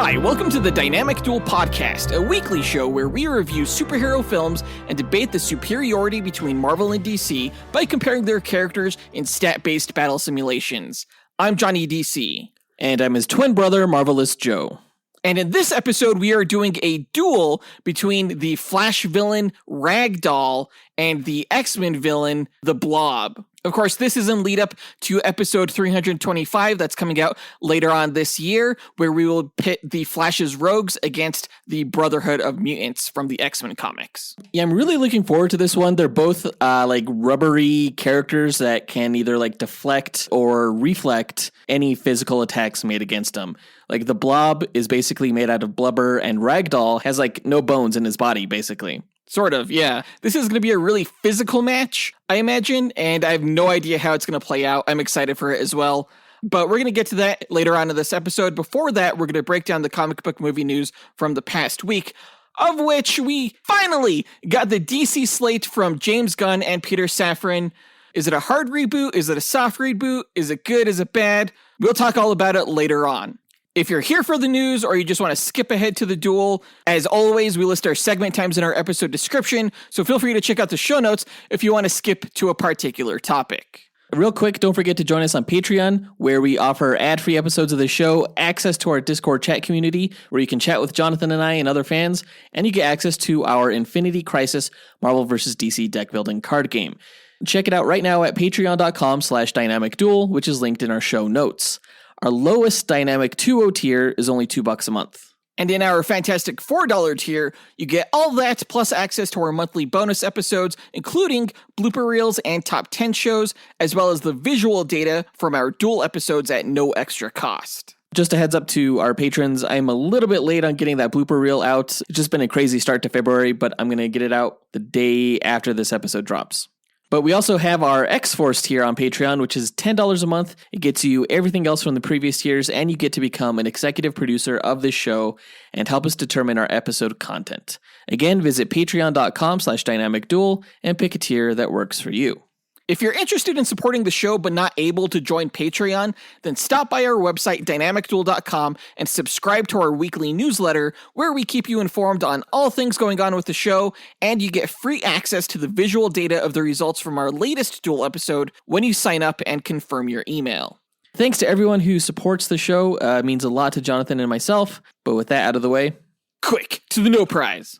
Hi, welcome to the Dynamic Duel podcast, a weekly show where we review superhero films and debate the superiority between Marvel and DC by comparing their characters in stat-based battle simulations. I'm Johnny DC. And I'm his twin brother, Marvelous Joe. And in this episode, we are doing a duel between the Flash villain, Ragdoll, and the X-Men villain, the Blob. Of course, this is in lead up to episode 325 that's coming out later on this year, where we will pit the Flash's rogues against the Brotherhood of Mutants from the X-Men comics. Yeah, I'm really looking forward to this one. They're both rubbery characters that can either deflect or reflect any physical attacks made against them. Like the Blob is basically made out of blubber, and Ragdoll has no bones in his body, basically. Sort of, yeah. This is going to be a really physical match, I imagine, and I have no idea how it's going to play out. I'm excited for it as well. But we're going to get to that later on in this episode. Before that, we're going to break down the comic book movie news from the past week, of which we finally got the DC slate from James Gunn and Peter Safran. Is it a hard reboot? Is it a soft reboot? Is it good? Is it bad? We'll talk all about it later on. If you're here for the news or you just want to skip ahead to the duel, as always, we list our segment times in our episode description, so feel free to check out the show notes if you want to skip to a particular topic. Real quick, don't forget to join us on Patreon, where we offer ad-free episodes of the show, access to our Discord chat community, where you can chat with Jonathan and I and other fans, and you get access to our Infinity Crisis Marvel vs. DC deck building card game. Check it out right now at patreon.com/dynamicduel, which is linked in our show notes. Our lowest dynamic 2.0 tier is only $2 a month. And in our fantastic $4 tier, you get all that plus access to our monthly bonus episodes, including blooper reels and top 10 shows, as well as the visual data from our Duel episodes at no extra cost. Just a heads up to our patrons, I'm a little bit late on getting that blooper reel out. It's just been a crazy start to February, but I'm going to get it out the day after this episode drops. But we also have our X-Force tier on Patreon, which is $10 a month. It gets you everything else from the previous tiers, and you get to become an executive producer of this show and help us determine our episode content. Again, visit patreon.com/dynamicduel and pick a tier that works for you. If you're interested in supporting the show but not able to join Patreon, then stop by our website, dynamicduel.com, and subscribe to our weekly newsletter, where we keep you informed on all things going on with the show, and you get free access to the visual data of the results from our latest Duel episode when you sign up and confirm your email. Thanks to everyone who supports the show. It means a lot to Jonathan and myself, but with that out of the way, quick to the no prize.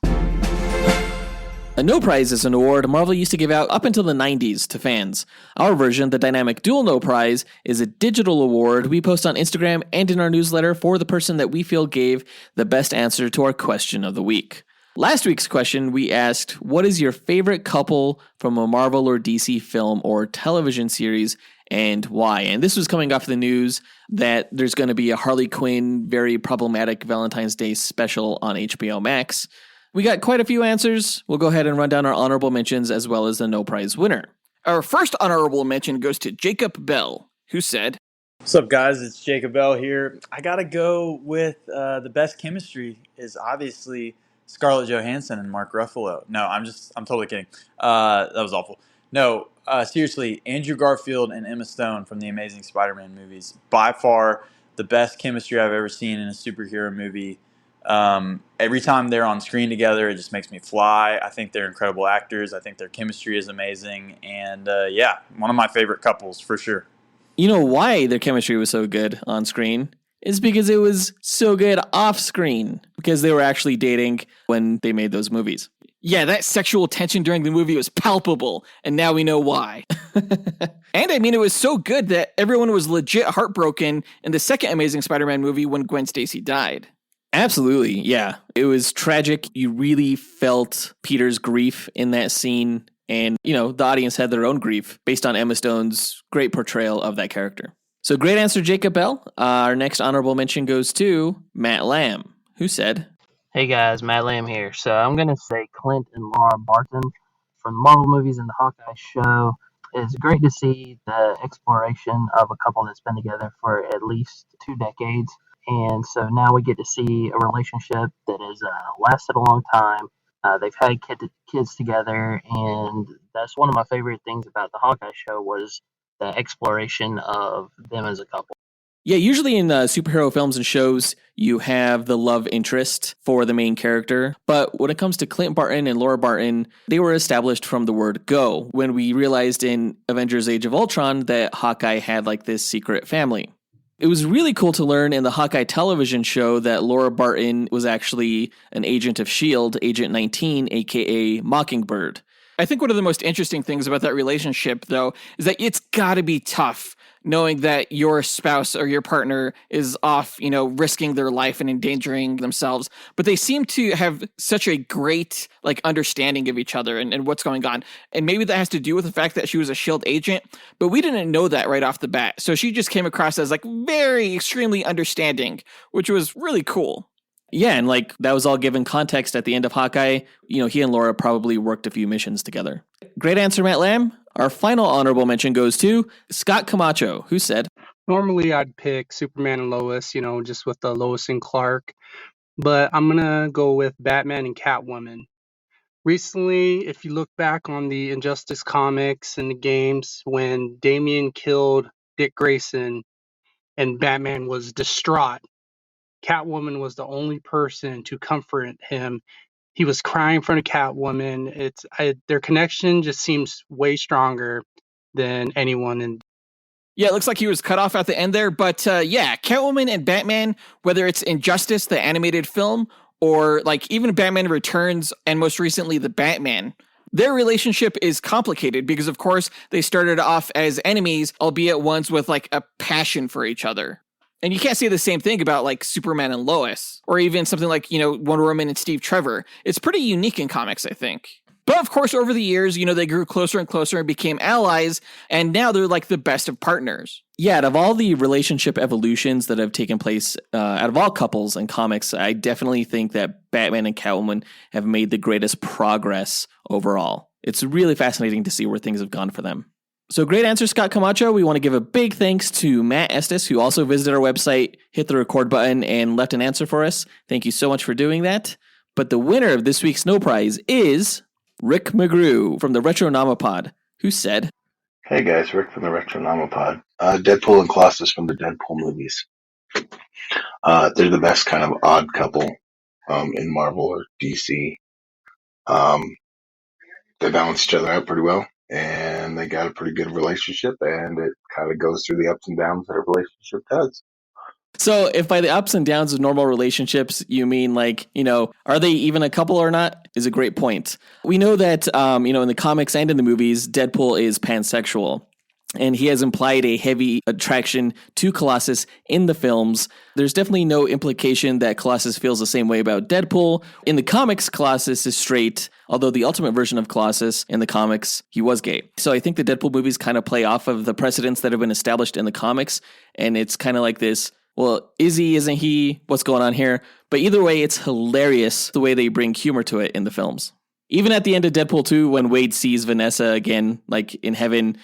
A no prize is an award Marvel used to give out up until the 90s to fans. Our version, the Dynamic Duel No Prize, is a digital award we post on Instagram and in our newsletter for the person that we feel gave the best answer to our question of the week. Last week's question, we asked, what is your favorite couple from a Marvel or DC film or television series, and why? And this was coming off the news that there's going to be a Harley Quinn very problematic Valentine's Day special on HBO Max. We got quite a few answers. We'll go ahead and run down our honorable mentions as well as the no prize winner. Our first honorable mention goes to Jacob Bell, who said, "What's up, guys? It's Jacob Bell here. I gotta go with the best chemistry is obviously Scarlett Johansson and Mark Ruffalo. No, I'm totally kidding. That was awful. No, seriously, Andrew Garfield and Emma Stone from the Amazing Spider-Man movies, by far the best chemistry I've ever seen in a superhero movie. Every time they're on screen together, it just makes me fly. I think they're incredible actors. I think their chemistry is amazing. And yeah, one of my favorite couples for sure." You know why their chemistry was so good on screen? It's because it was so good off screen, because they were actually dating when they made those movies. Yeah, that sexual tension during the movie was palpable, and now we know why. And I mean, it was so good that everyone was legit heartbroken in the second Amazing Spider-Man movie when Gwen Stacy died. Absolutely, yeah. It was tragic. You really felt Peter's grief in that scene. And, the audience had their own grief based on Emma Stone's great portrayal of that character. So great answer, Jacob Bell. Our next honorable mention goes to Matt Lamb, who said, "Hey guys, Matt Lamb here. So I'm going to say Clint and Laura Barton from the Marvel movies and the Hawkeye show. It's great to see the exploration of a couple that's been together for at least 2 decades. And so now we get to see a relationship that has lasted a long time. They've had kids together, and that's one of my favorite things about the Hawkeye show was the exploration of them as a couple." Yeah, usually in superhero films and shows, you have the love interest for the main character. But when it comes to Clint Barton and Laura Barton, they were established from the word go, when we realized in Avengers Age of Ultron that Hawkeye had like this secret family. It was really cool to learn in the Hawkeye television show that Laura Barton was actually an agent of S.H.I.E.L.D., Agent 19, aka Mockingbird. I think one of the most interesting things about that relationship, though, is that it's got to be tough knowing that your spouse or your partner is off, risking their life and endangering themselves. But they seem to have such a great, understanding of each other and what's going on. And maybe that has to do with the fact that she was a S.H.I.E.L.D. agent, but we didn't know that right off the bat. So she just came across as very extremely understanding, which was really cool. Yeah, and that was all given context at the end of Hawkeye. He and Laura probably worked a few missions together. Great answer, Matt Lamb. Our final honorable mention goes to Scott Camacho, who said, Normally I'd pick Superman and Lois, just with the Lois and Clark, but I'm going to go with Batman and Catwoman. Recently, if you look back on the Injustice comics and the games, when Damian killed Dick Grayson and Batman was distraught, Catwoman was the only person to comfort him. He was crying in front of Catwoman. Their connection just seems way stronger than anyone in. Yeah, it looks like he was cut off at the end there, but Catwoman and Batman, whether it's Injustice, the animated film, or even Batman Returns, and most recently the Batman, their relationship is complicated because, of course, they started off as enemies, albeit ones with a passion for each other. And you can't say the same thing about Superman and Lois, or even something like, Wonder Woman and Steve Trevor. It's pretty unique in comics, I think. But of course, over the years, they grew closer and closer and became allies, and now they're the best of partners. Yeah, out of all the relationship evolutions that have taken place, out of all couples in comics, I definitely think that Batman and Catwoman have made the greatest progress overall. It's really fascinating to see where things have gone for them. So great answer, Scott Camacho. We want to give a big thanks to Matt Estes, who also visited our website, hit the record button, and left an answer for us. Thank you so much for doing that. But the winner of this week's No Prize is Rick McGrew from the Retronomopod, who said, Hey guys, Rick from the Retronomopod. Deadpool and Colossus from the Deadpool movies. They're the best kind of odd couple in Marvel or DC. They balance each other out pretty well, and they got a pretty good relationship, and it kind of goes through the ups and downs that a relationship does. So if by the ups and downs of normal relationships, you mean are they even a couple or not, is a great point. We know that, in the comics and in the movies, Deadpool is pansexual. And he has implied a heavy attraction to Colossus in the films. There's definitely no implication that Colossus feels the same way about Deadpool. In the comics, Colossus is straight, although the ultimate version of Colossus in the comics, he was gay. So I think the Deadpool movies kind of play off of the precedents that have been established in the comics. And it's kind of like this, well, is he, isn't he? What's going on here? But either way, it's hilarious the way they bring humor to it in the films. Even at the end of Deadpool 2, when Wade sees Vanessa again, in heaven,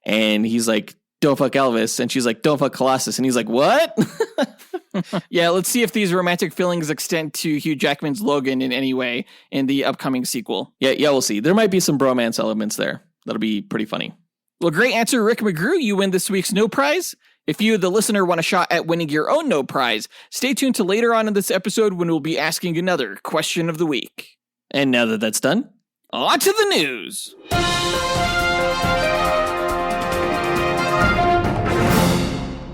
and he's like, don't fuck Elvis. And she's like, don't fuck Colossus. And he's like, what? Yeah, let's see if these romantic feelings extend to Hugh Jackman's Logan in any way in the upcoming sequel. Yeah, we'll see. There might be some bromance elements there. That'll be pretty funny. Well, great answer, Rick McGrew. You win this week's No Prize. If you, the listener, want a shot at winning your own No Prize, stay tuned to later on in this episode when we'll be asking another question of the week. And now that that's done, on to the news.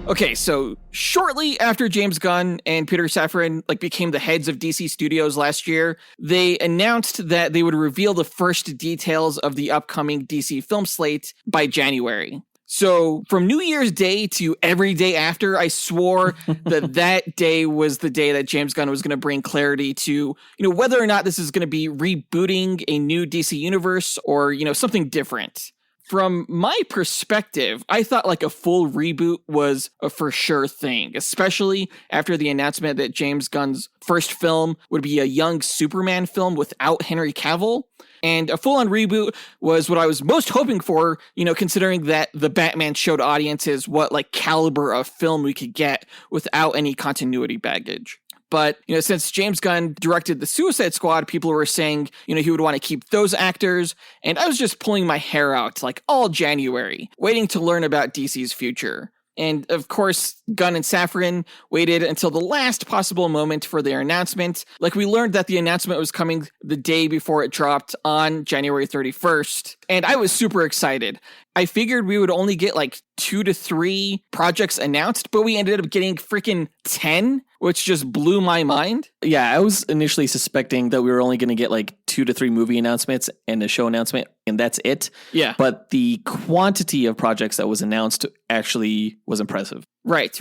Okay, so shortly after James Gunn and Peter Safran became the heads of DC Studios last year, they announced that they would reveal the first details of the upcoming DC film slate by January. So from New Year's Day to every day after, I swore that day was the day that James Gunn was going to bring clarity to, whether or not this is going to be rebooting a new DC universe or, something different. From my perspective, I thought a full reboot was a for sure thing, especially after the announcement that James Gunn's first film would be a young Superman film without Henry Cavill. And a full-on reboot was what I was most hoping for, considering that the Batman showed audiences what caliber of film we could get without any continuity baggage. But, since James Gunn directed the Suicide Squad, people were saying, he would want to keep those actors. And I was just pulling my hair out all January, waiting to learn about DC's future. And of course, Gunn and Safran waited until the last possible moment for their announcement. Like, we learned that the announcement was coming the day before it dropped on January 31st. And I was super excited. I figured we would only get like 2 to 3 projects announced, but we ended up getting freaking 10, which just blew my mind. Yeah, I was initially suspecting that we were only going to get like 2 to 3 movie announcements and a show announcement, and that's it. Yeah. But the quantity of projects that was announced actually was impressive. Right.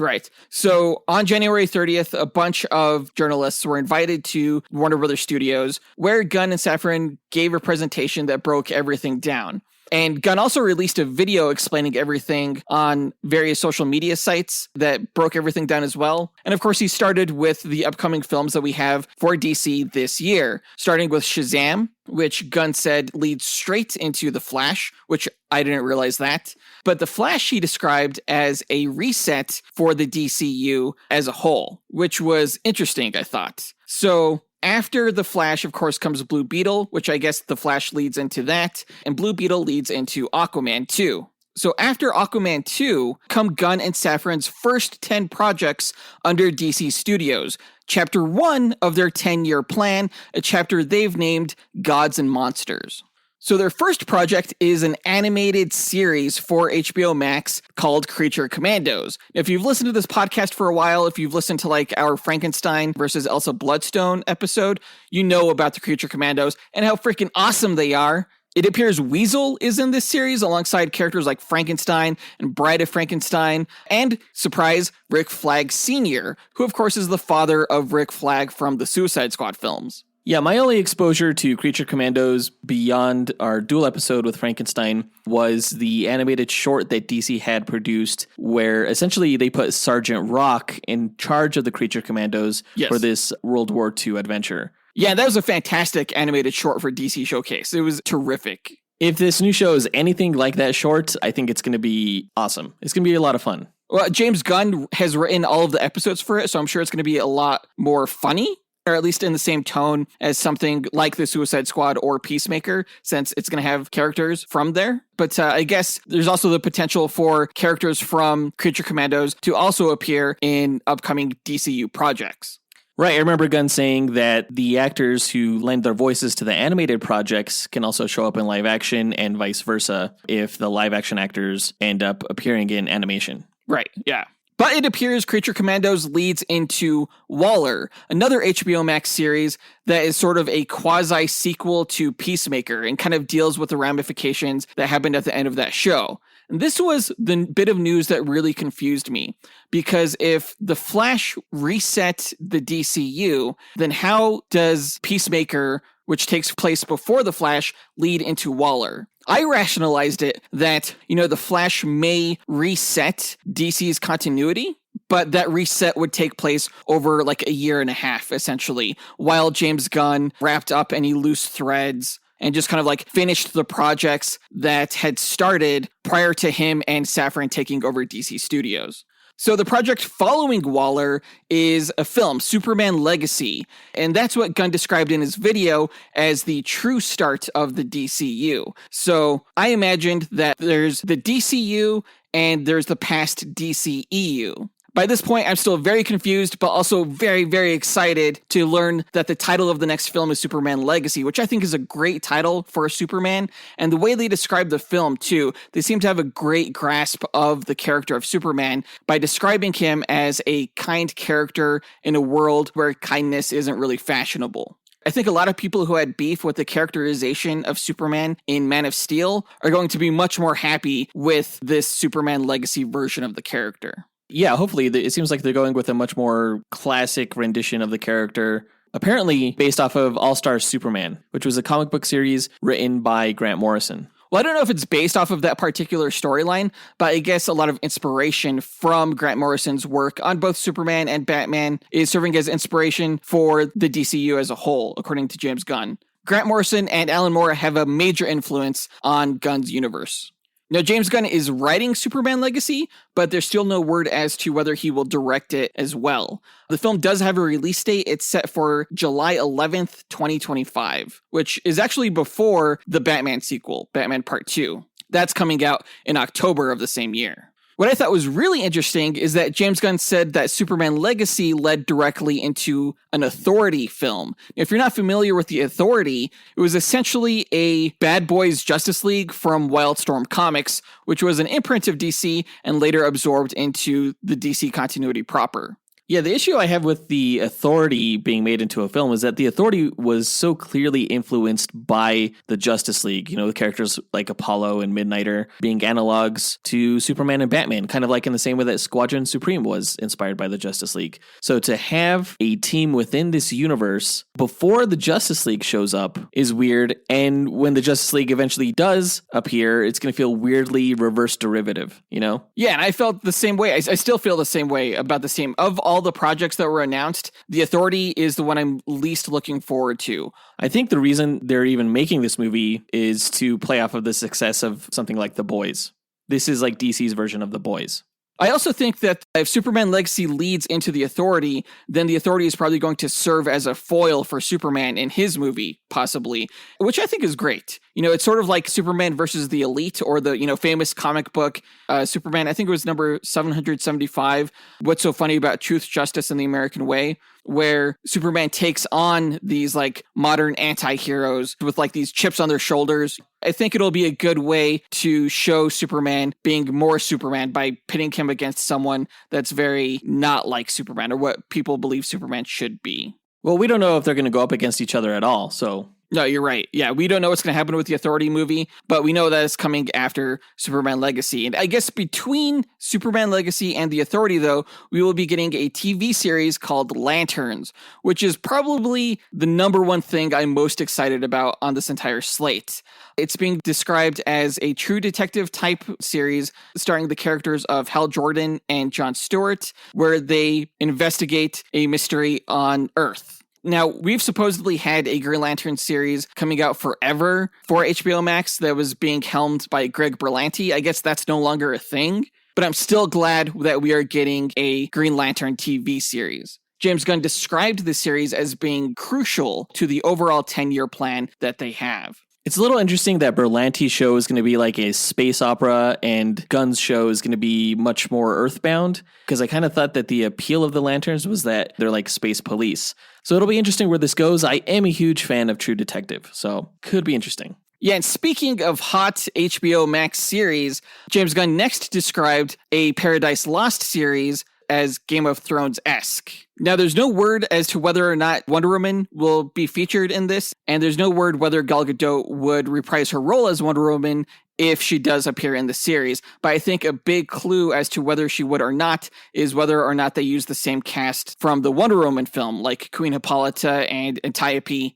So on January 30th, a bunch of journalists were invited to Warner Brothers Studios, where Gunn and Safran gave a presentation that broke everything down. And Gunn also released a video explaining everything on various social media sites that broke everything down as well. And of course, he started with the upcoming films that we have for DC this year, starting with Shazam, which Gunn said leads straight into The Flash, which I didn't realize that. But The Flash he described as a reset for the DCU as a whole, which was interesting, I thought. So after The Flash, of course, comes Blue Beetle, which I guess The Flash leads into that, and Blue Beetle leads into Aquaman 2. So after Aquaman 2, come Gunn and Safran's first 10 projects under DC Studios, Chapter 1 of their 10-year plan, a chapter they've named Gods and Monsters. So their first project is an animated series for HBO Max called Creature Commandos. If you've listened to this podcast for a while, if you've listened to like our Frankenstein versus Elsa Bloodstone episode, you know about the Creature Commandos and how freaking awesome they are. It appears Weasel is in this series alongside characters like Frankenstein and Bride of Frankenstein, and, surprise, Rick Flag Sr., who of course is the father of Rick Flag from the Suicide Squad films. Yeah, my only exposure to Creature Commandos beyond our Duel episode with Frankenstein was the animated short that DC had produced, where essentially they put Sergeant Rock in charge of the Creature Commandos for this World War II adventure. Yeah, that was a fantastic animated short for DC Showcase. It was terrific. If this new show is anything like that short, I think it's going to be awesome. It's going to be a lot of fun. Well, James Gunn has written all of the episodes for it, so I'm sure it's going to be a lot more funny, or at least in the same tone as something like the Suicide Squad or Peacemaker, since it's going to have characters from there. But I guess there's also the potential for characters from Creature Commandos to also appear in upcoming DCU projects. Right, I remember Gunn saying that the actors who lend their voices to the animated projects can also show up in live action and vice versa if the live action actors end up appearing in animation. Right, yeah. But it appears Creature Commandos leads into Waller, another HBO Max series that is sort of a quasi-sequel to Peacemaker and kind of deals with the ramifications that happened at the end of that show. And this was the bit of news that really confused me, because if The Flash reset the DCU, then how does Peacemaker, which takes place before The Flash, lead into Waller? I rationalized it that, The Flash may reset DC's continuity, but that reset would take place over like a year and a half, essentially, while James Gunn wrapped up any loose threads and just kind of like finished the projects that had started prior to him and Safran taking over DC Studios. So the project following Waller is a film, Superman Legacy, and that's what Gunn described in his video as the true start of the DCU. So I imagined that there's the DCU and there's the past DCEU. By this point, I'm still very confused, but also very, very excited to learn that the title of the next film is Superman Legacy, which I think is a great title for a Superman. And the way they describe the film, too, they seem to have a great grasp of the character of Superman by describing him as a kind character in a world where kindness isn't really fashionable. I think a lot of people who had beef with the characterization of Superman in Man of Steel are going to be much more happy with this Superman Legacy version of the character. Yeah, hopefully. It seems like they're going with a much more classic rendition of the character, apparently based off of All-Star Superman, which was a comic book series written by Grant Morrison. Well, I don't know if it's based off of that particular storyline, but I guess a lot of inspiration from Grant Morrison's work on both Superman and Batman is serving as inspiration for the DCU as a whole, according to James Gunn. Grant Morrison and Alan Moore have a major influence on Gunn's universe. Now, James Gunn is writing Superman Legacy, but there's still no word as to whether he will direct it as well. The film does have a release date. It's set for July 11th, 2025, which is actually before the Batman sequel, Batman Part 2. That's coming out in October of the same year. What I thought was really interesting is that James Gunn said that Superman Legacy led directly into an Authority film. If you're not familiar with the Authority, it was essentially a Bad Boys Justice League from Wildstorm Comics, which was an imprint of DC and later absorbed into the DC continuity proper. Yeah, the issue I have with the Authority being made into a film is that the Authority was so clearly influenced by the Justice League. You know, the characters like Apollo and Midnighter being analogs to Superman and Batman, kind of like in the same way that Squadron Supreme was inspired by the Justice League. So to have a team within this universe before the Justice League shows up is weird. And when the Justice League eventually does appear, it's going to feel weirdly reverse derivative, you know? Yeah, and I felt the same way. I still feel the same way about this team. Of all the projects that were announced, the Authority is the one I'm least looking forward to. I think the reason they're even making this movie is to play off of the success of something like The Boys. This is like DC's version of The Boys. I also think that if Superman Legacy leads into the Authority, then the Authority is probably going to serve as a foil for Superman in his movie, possibly, which I think is great. You know, it's sort of like Superman versus the Elite, or the, famous comic book Superman, I think it was number 775, What's So Funny About Truth, Justice, and the American Way, where Superman takes on these like modern anti-heroes with like these chips on their shoulders. I think it'll be a good way to show Superman being more Superman by pitting him against someone that's very not like Superman, or what people believe Superman should be. Well, we don't know if they're going to go up against each other at all, so... No, you're right. Yeah, we don't know what's going to happen with the Authority movie, but we know that it's coming after Superman Legacy. And I guess between Superman Legacy and the Authority, though, we will be getting a TV series called Lanterns, which is probably the number one thing I'm most excited about on this entire slate. It's being described as a true detective type series starring the characters of Hal Jordan and Jon Stewart, where they investigate a mystery on Earth. Now, we've supposedly had a Green Lantern series coming out forever for HBO Max that was being helmed by Greg Berlanti. I guess that's no longer a thing, but I'm still glad that we are getting a Green Lantern TV series. James Gunn described the series as being crucial to the overall 10-year plan that they have. It's a little interesting that Berlanti's show is going to be like a space opera and Gunn's show is going to be much more earthbound, because I kind of thought that the appeal of the Lanterns was that they're like space police. So it'll be interesting where this goes. I am a huge fan of True Detective, so could be interesting. Yeah, and speaking of hot HBO Max series, James Gunn next described a Paradise Lost series as Game of Thrones-esque. Now, there's no word as to whether or not Wonder Woman will be featured in this, and there's no word whether Gal Gadot would reprise her role as Wonder Woman if she does appear in the series. But I think a big clue as to whether she would or not is whether or not they use the same cast from the Wonder Woman film, like Queen Hippolyta and Antiope.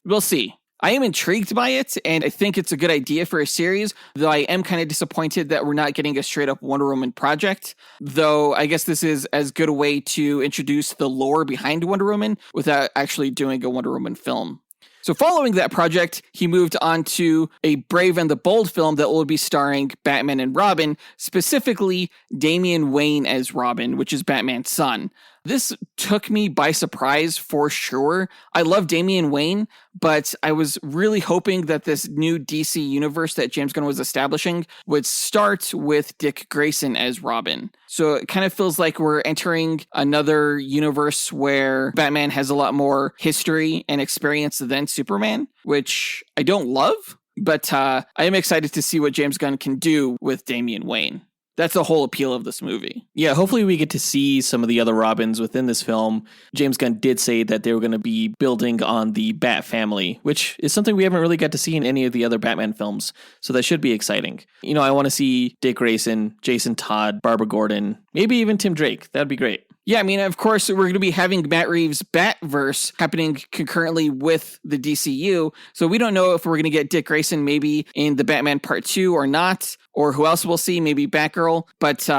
We'll see. I am intrigued by it, and I think it's a good idea for a series, though I am kind of disappointed that we're not getting a straight-up Wonder Woman project, though I guess this is as good a way to introduce the lore behind Wonder Woman without actually doing a Wonder Woman film. So following that project, he moved on to a Brave and the Bold film that will be starring Batman and Robin, specifically Damian Wayne as Robin, which is Batman's son. This took me by surprise for sure. I love Damian Wayne, but I was really hoping that this new DC universe that James Gunn was establishing would start with Dick Grayson as Robin. So it kind of feels like we're entering another universe where Batman has a lot more history and experience than Superman, which I don't love, but I am excited to see what James Gunn can do with Damian Wayne. That's the whole appeal of this movie. Yeah, hopefully we get to see some of the other Robins within this film. James Gunn did say that they were going to be building on the Bat family, which is something we haven't really got to see in any of the other Batman films. So that should be exciting. I want to see Dick Grayson, Jason Todd, Barbara Gordon, maybe even Tim Drake. That'd be great. Yeah, of course, we're going to be having Matt Reeves' Batverse happening concurrently with the DCU. So we don't know if we're going to get Dick Grayson maybe in the Batman Part 2 or not, or who else we'll see, maybe Batgirl. But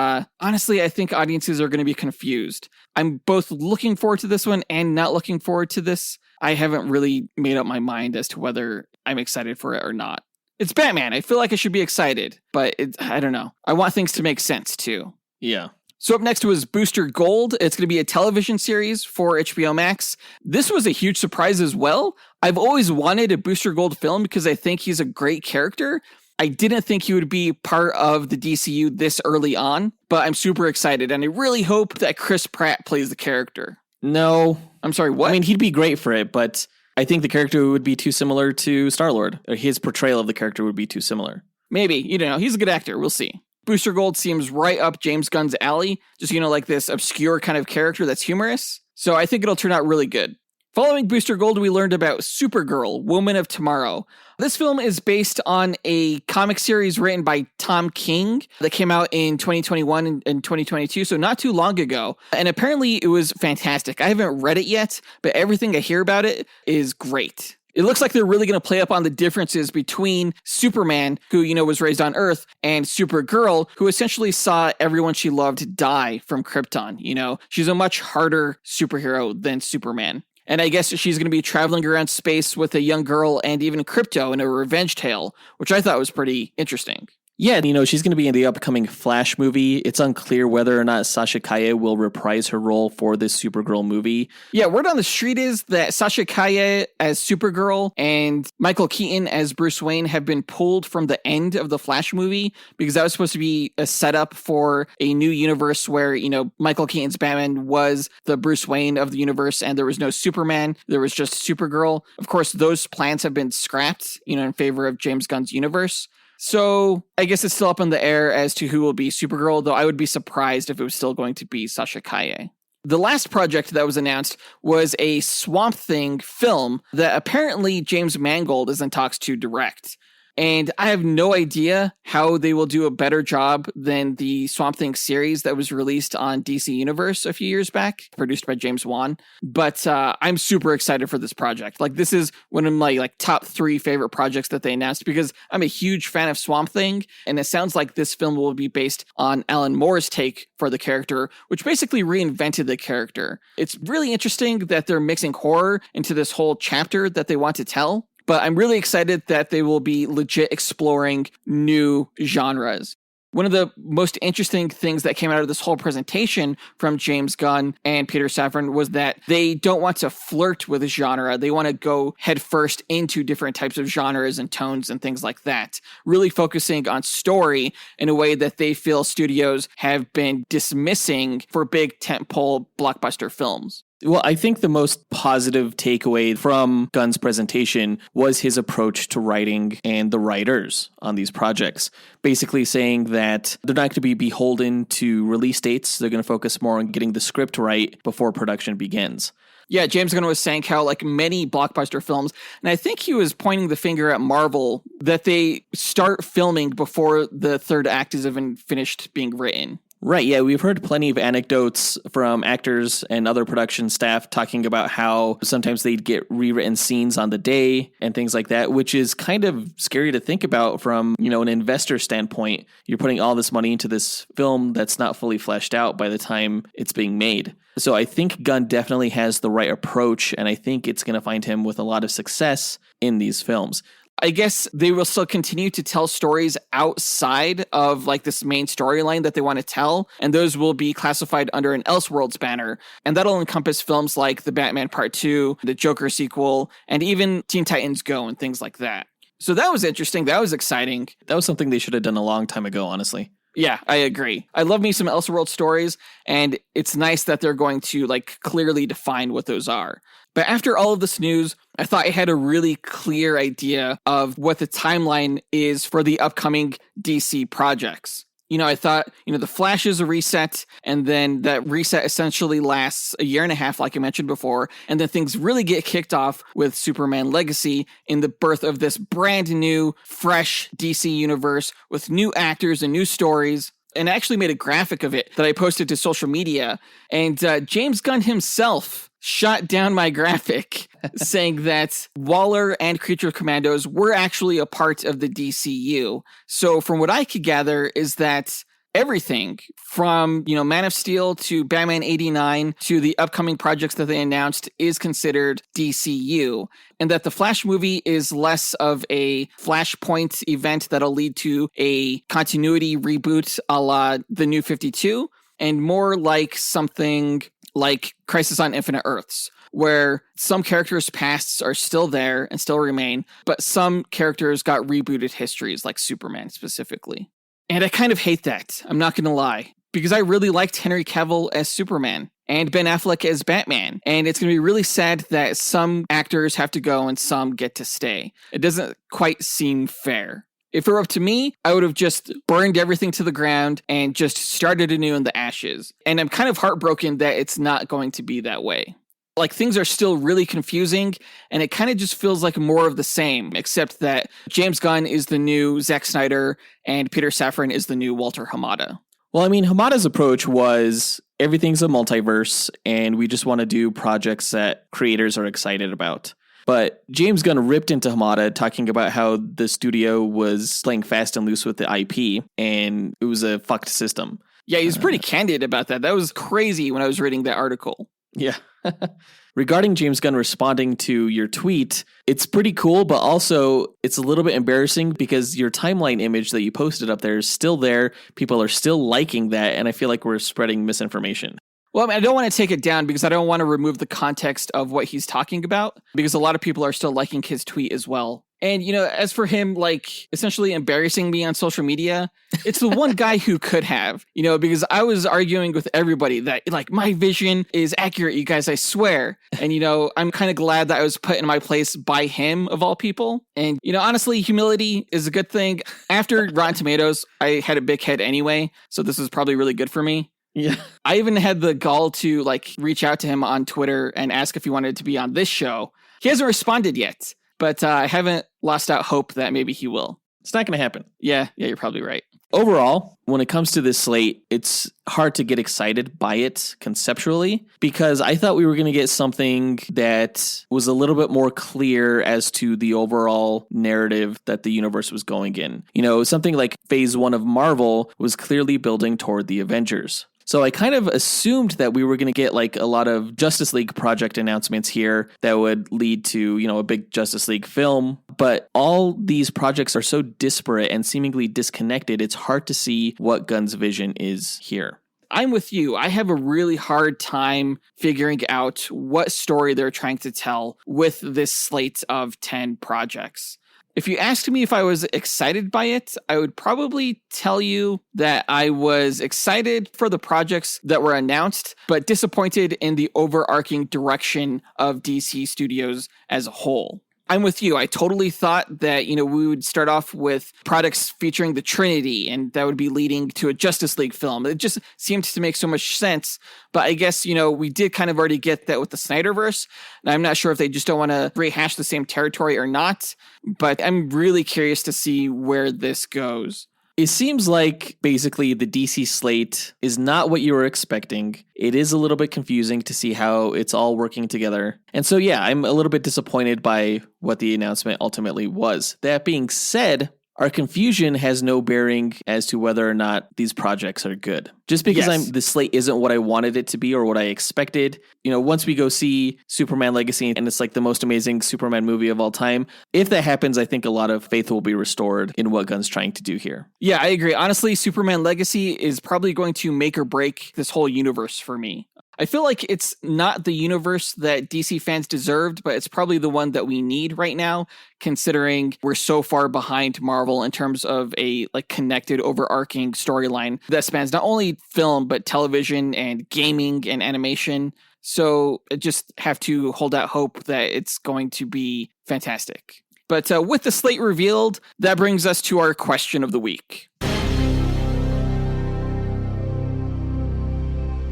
honestly, I think audiences are going to be confused. I'm both looking forward to this one and not looking forward to this. I haven't really made up my mind as to whether I'm excited for it or not. It's Batman. I feel like I should be excited, but I don't know. I want things to make sense too. Yeah. So up next was Booster Gold. It's going to be a television series for HBO Max. This was a huge surprise as well. I've always wanted a Booster Gold film because I think he's a great character. I didn't think he would be part of the DCU this early on, but I'm super excited, and I really hope that Chris Pratt plays the character. No. I'm sorry, what? I mean, he'd be great for it, but I think the character would be too similar to Star-Lord. Or his portrayal of the character would be too similar. Maybe. You know, he's a good actor. We'll see. Booster Gold seems right up James Gunn's alley. Just, you know, like this obscure kind of character that's humorous. So I think it'll turn out really good. Following Booster Gold, we learned about Supergirl, Woman of Tomorrow. This film is based on a comic series written by Tom King that came out in 2021 and 2022, so not too long ago. And apparently it was fantastic. I haven't read it yet, but everything I hear about it is great. It looks like they're really going to play up on the differences between Superman, who, you know, was raised on Earth, and Supergirl, who essentially saw everyone she loved die from Krypton. You know, she's a much harder superhero than Superman. And I guess she's going to be traveling around space with a young girl and even Krypto in a revenge tale, which I thought was pretty interesting. Yeah, you know, she's going to be in the upcoming Flash movie. It's unclear whether or not Sasha Calle will reprise her role for this Supergirl movie. Yeah, word on the street is that Sasha Calle as Supergirl and Michael Keaton as Bruce Wayne have been pulled from the end of the Flash movie because that was supposed to be a setup for a new universe where, you know, Michael Keaton's Batman was the Bruce Wayne of the universe and there was no Superman. There was just Supergirl. Of course, those plans have been scrapped, you know, in favor of James Gunn's universe. So I guess it's still up in the air as to who will be Supergirl, though I would be surprised if it was still going to be Sasha Calle. The last project that was announced was a Swamp Thing film that apparently James Mangold is in talks to direct. And I have no idea how they will do a better job than the Swamp Thing series that was released on DC Universe a few years back, produced by James Wan. But I'm super excited for this project. Like, this is one of my top 3 favorite projects that they announced because I'm a huge fan of Swamp Thing. And it sounds like this film will be based on Alan Moore's take for the character, which basically reinvented the character. It's really interesting that they're mixing horror into this whole chapter that they want to tell. But I'm really excited that they will be legit exploring new genres. One of the most interesting things that came out of this whole presentation from James Gunn and Peter Safran was that they don't want to flirt with a genre. They want to go headfirst into different types of genres and tones and things like that, really focusing on story in a way that they feel studios have been dismissing for big tentpole blockbuster films. Well, I think the most positive takeaway from Gunn's presentation was his approach to writing and the writers on these projects. Basically saying that they're not going to be beholden to release dates. They're going to focus more on getting the script right before production begins. Yeah, James Gunn was saying how, like many blockbuster films, and I think he was pointing the finger at Marvel, that they start filming before the third act is even finished being written. Right, yeah, we've heard plenty of anecdotes from actors and other production staff talking about how sometimes they'd get rewritten scenes on the day and things like that, which is kind of scary to think about from, you know, an investor standpoint. You're putting all this money into this film that's not fully fleshed out by the time it's being made. So I think Gunn definitely has the right approach, and I think it's going to find him with a lot of success in these films. I guess they will still continue to tell stories outside of this main storyline that they want to tell, and those will be classified under an Elseworlds banner, and that'll encompass films like The Batman Part 2, the Joker sequel, and even Teen Titans Go and things like that. So that was interesting. That was exciting. That was something they should have done a long time ago, honestly. Yeah, I agree. I love me some Elseworlds stories, and it's nice that they're going to clearly define what those are. But after all of this news, I thought I had a really clear idea of what the timeline is for the upcoming DC projects. You know, I thought, the Flash is a reset, and then that reset essentially lasts a year and a half, like I mentioned before, and then things really get kicked off with Superman Legacy in the birth of this brand new, fresh DC universe with new actors and new stories. And I actually made a graphic of it that I posted to social media, and James Gunn himself shot down my graphic saying that Waller and Creature Commandos were actually a part of the DCU. So from what I could gather is that everything from, Man of Steel to Batman 89 to the upcoming projects that they announced is considered DCU, and that the Flash movie is less of a Flashpoint event that'll lead to a continuity reboot a la the New 52 and more like something like Crisis on Infinite Earths, where some characters' pasts are still there and still remain, but some characters got rebooted histories, like Superman specifically. And I kind of hate that, I'm not going to lie, because I really liked Henry Cavill as Superman and Ben Affleck as Batman. And it's going to be really sad that some actors have to go and some get to stay. It doesn't quite seem fair. If it were up to me, I would have just burned everything to the ground and just started anew in the ashes. And I'm kind of heartbroken that it's not going to be that way. Like, things are still really confusing, and it kind of just feels like more of the same, except that James Gunn is the new Zack Snyder and Peter Safran is the new Walter Hamada. Well, I mean, Hamada's approach was everything's a multiverse, and we just want to do projects that creators are excited about. But James Gunn ripped into Hamada, talking about how the studio was playing fast and loose with the IP, and it was a fucked system. Yeah, he's pretty candid about that. That was crazy when I was reading that article. Yeah. Regarding James Gunn responding to your tweet, it's pretty cool, but also it's a little bit embarrassing because your timeline image that you posted up there is still there. People are still liking that, and I feel like we're spreading misinformation. Well, I mean, I don't want to take it down because I don't want to remove the context of what he's talking about, because a lot of people are still liking his tweet as well. And, you know, as for him, like, essentially embarrassing me on social media, it's the one guy who could have, you know, because I was arguing with everybody that, like, my vision is accurate, you guys, I swear. And, you know, I'm kind of glad that I was put in my place by him, of all people. And, you know, honestly, humility is a good thing. After Rotten Tomatoes, I had a big head anyway, so this is probably really good for me. Yeah. I even had the gall to, like, reach out to him on Twitter and ask if he wanted to be on this show. He hasn't responded yet. But I haven't lost out hope that maybe he will. It's not going to happen. Yeah, you're probably right. Overall, when it comes to this slate, it's hard to get excited by it conceptually because I thought we were going to get something that was a little bit more clear as to the overall narrative that the universe was going in. You know, something like Phase 1 of Marvel was clearly building toward the Avengers. So I kind of assumed that we were going to get like a lot of Justice League project announcements here that would lead to, you know, a big Justice League film. But all these projects are so disparate and seemingly disconnected, it's hard to see what Gunn's vision is here. I'm with you. I have a really hard time figuring out what story they're trying to tell with this slate of 10 projects. If you asked me if I was excited by it, I would probably tell you that I was excited for the projects that were announced, but disappointed in the overarching direction of DC Studios as a whole. I'm with you. I totally thought that, you know, we would start off with products featuring the Trinity, and that would be leading to a Justice League film. It just seemed to make so much sense. But I guess, you know, we did kind of already get that with the Snyderverse. And I'm not sure if they just don't want to rehash the same territory or not. But I'm really curious to see where this goes. It seems like basically the DC slate is not what you were expecting. It is a little bit confusing to see how it's all working together. And so, yeah, I'm a little bit disappointed by what the announcement ultimately was. That being said, our confusion has no bearing as to whether or not these projects are good. Just because the slate isn't what I wanted it to be or what I expected. You know, once we go see Superman Legacy and it's like the most amazing Superman movie of all time, if that happens, I think a lot of faith will be restored in what Gunn's trying to do here. Yeah, I agree. Honestly, Superman Legacy is probably going to make or break this whole universe for me. I feel like it's not the universe that DC fans deserved, but it's probably the one that we need right now, considering we're so far behind Marvel in terms of a like connected, overarching storyline that spans not only film, but television and gaming and animation. So I just have to hold out hope that it's going to be fantastic. But with the slate revealed, that brings us to our question of the week.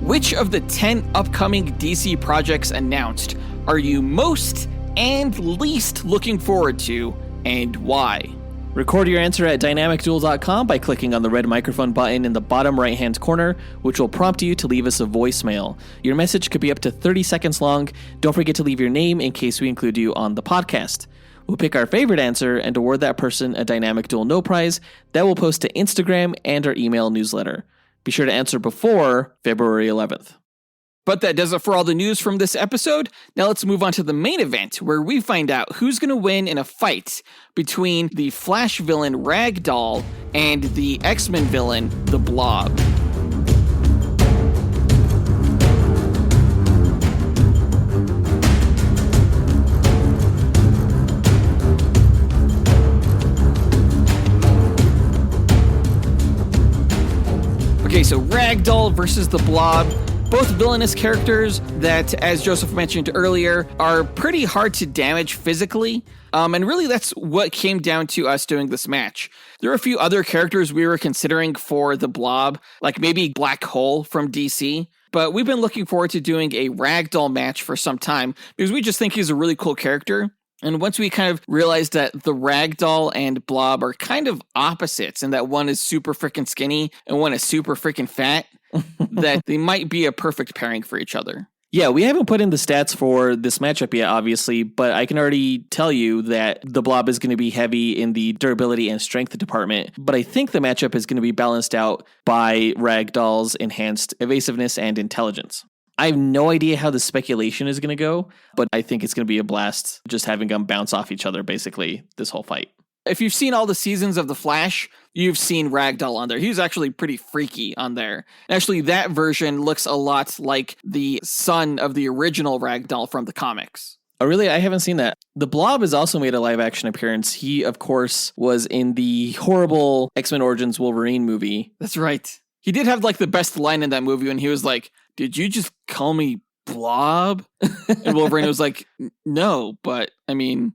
Which of the 10 upcoming DC projects announced are you most and least looking forward to, and why? Record your answer at dynamicduel.com by clicking on the red microphone button in the bottom right-hand corner, which will prompt you to leave us a voicemail. Your message could be up to 30 seconds long. Don't forget to leave your name in case we include you on the podcast. We'll pick our favorite answer and award that person a Dynamic Duel No Prize that we'll post to Instagram and our email newsletter. Be sure to answer before February 11th. But that does it for all the news from this episode. Now let's move on to the main event, where we find out who's going to win in a fight between the Flash villain Ragdoll and the X-Men villain, the Blob. Okay, so Ragdoll versus the Blob. Both villainous characters that, as Joseph mentioned earlier, are pretty hard to damage physically. And really that's what came down to us doing this match. There were a few other characters we were considering for the Blob, like maybe Black Hole from DC. But we've been looking forward to doing a Ragdoll match for some time because we just think he's a really cool character. And once we kind of realized that the Ragdoll and Blob are kind of opposites and that one is super freaking skinny and one is super freaking fat, that they might be a perfect pairing for each other. Yeah, we haven't put in the stats for this matchup yet, obviously, but I can already tell you that the Blob is going to be heavy in the durability and strength department, but I think the matchup is going to be balanced out by Ragdoll's enhanced evasiveness and intelligence. I have no idea how the speculation is going to go, but I think it's going to be a blast just having them bounce off each other, basically, this whole fight. If you've seen all the seasons of The Flash, you've seen Ragdoll on there. He's actually pretty freaky on there. Actually, that version looks a lot like the son of the original Ragdoll from the comics. Oh, really? I haven't seen that. The Blob has also made a live-action appearance. He, of course, was in the horrible X-Men Origins Wolverine movie. That's right. He did have like the best line in that movie when he was like, "Did you just call me Blob?" And Wolverine was like, "No, but I mean..."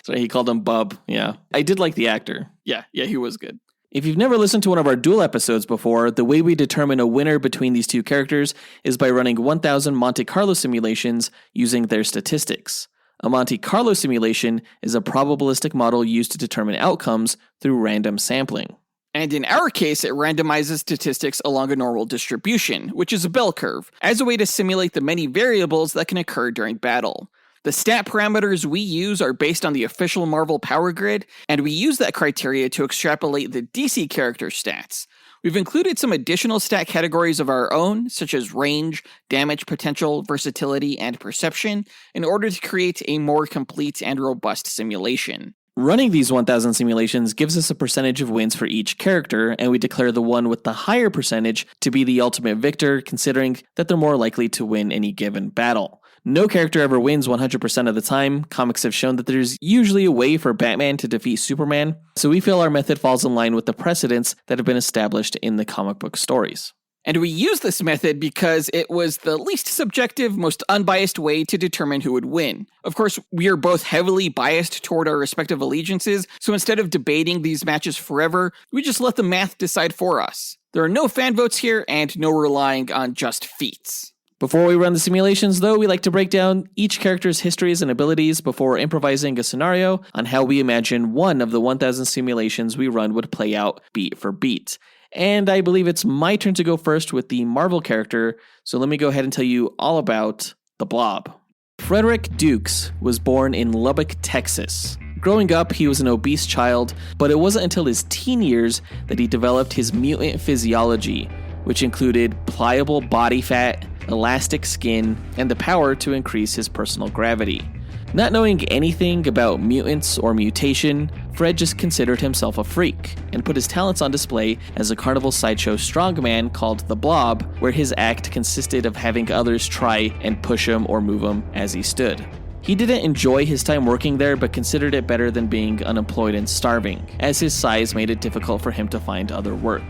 Sorry, he called him Bub. Yeah. I did like the actor. Yeah, he was good. If you've never listened to one of our Duel episodes before, the way we determine a winner between these two characters is by running 1,000 Monte Carlo simulations using their statistics. A Monte Carlo simulation is a probabilistic model used to determine outcomes through random sampling. And in our case, it randomizes statistics along a normal distribution, which is a bell curve, as a way to simulate the many variables that can occur during battle. The stat parameters we use are based on the official Marvel Power Grid, and we use that criteria to extrapolate the DC character stats. We've included some additional stat categories of our own, such as range, damage potential, versatility, and perception, in order to create a more complete and robust simulation. Running these 1,000 simulations gives us a percentage of wins for each character, and we declare the one with the higher percentage to be the ultimate victor, considering that they're more likely to win any given battle. No character ever wins 100% of the time. Comics have shown that there's usually a way for Batman to defeat Superman, so we feel our method falls in line with the precedents that have been established in the comic book stories. And we use this method because it was the least subjective, most unbiased way to determine who would win. Of course, we are both heavily biased toward our respective allegiances, so instead of debating these matches forever, we just let the math decide for us. There are no fan votes here, and no relying on just feats. Before we run the simulations, though, we like to break down each character's histories and abilities before improvising a scenario on how we imagine one of the 1,000 simulations we run would play out beat for beat. And I believe it's my turn to go first with the Marvel character, so let me go ahead and tell you all about the Blob. Frederick Dukes was born in Lubbock, Texas. Growing up, he was an obese child, but it wasn't until his teen years that he developed his mutant physiology, which included pliable body fat, elastic skin, and the power to increase his personal gravity. Not knowing anything about mutants or mutation, Fred just considered himself a freak, and put his talents on display as a carnival sideshow strongman called the Blob, where his act consisted of having others try and push him or move him as he stood. He didn't enjoy his time working there, but considered it better than being unemployed and starving, as his size made it difficult for him to find other work.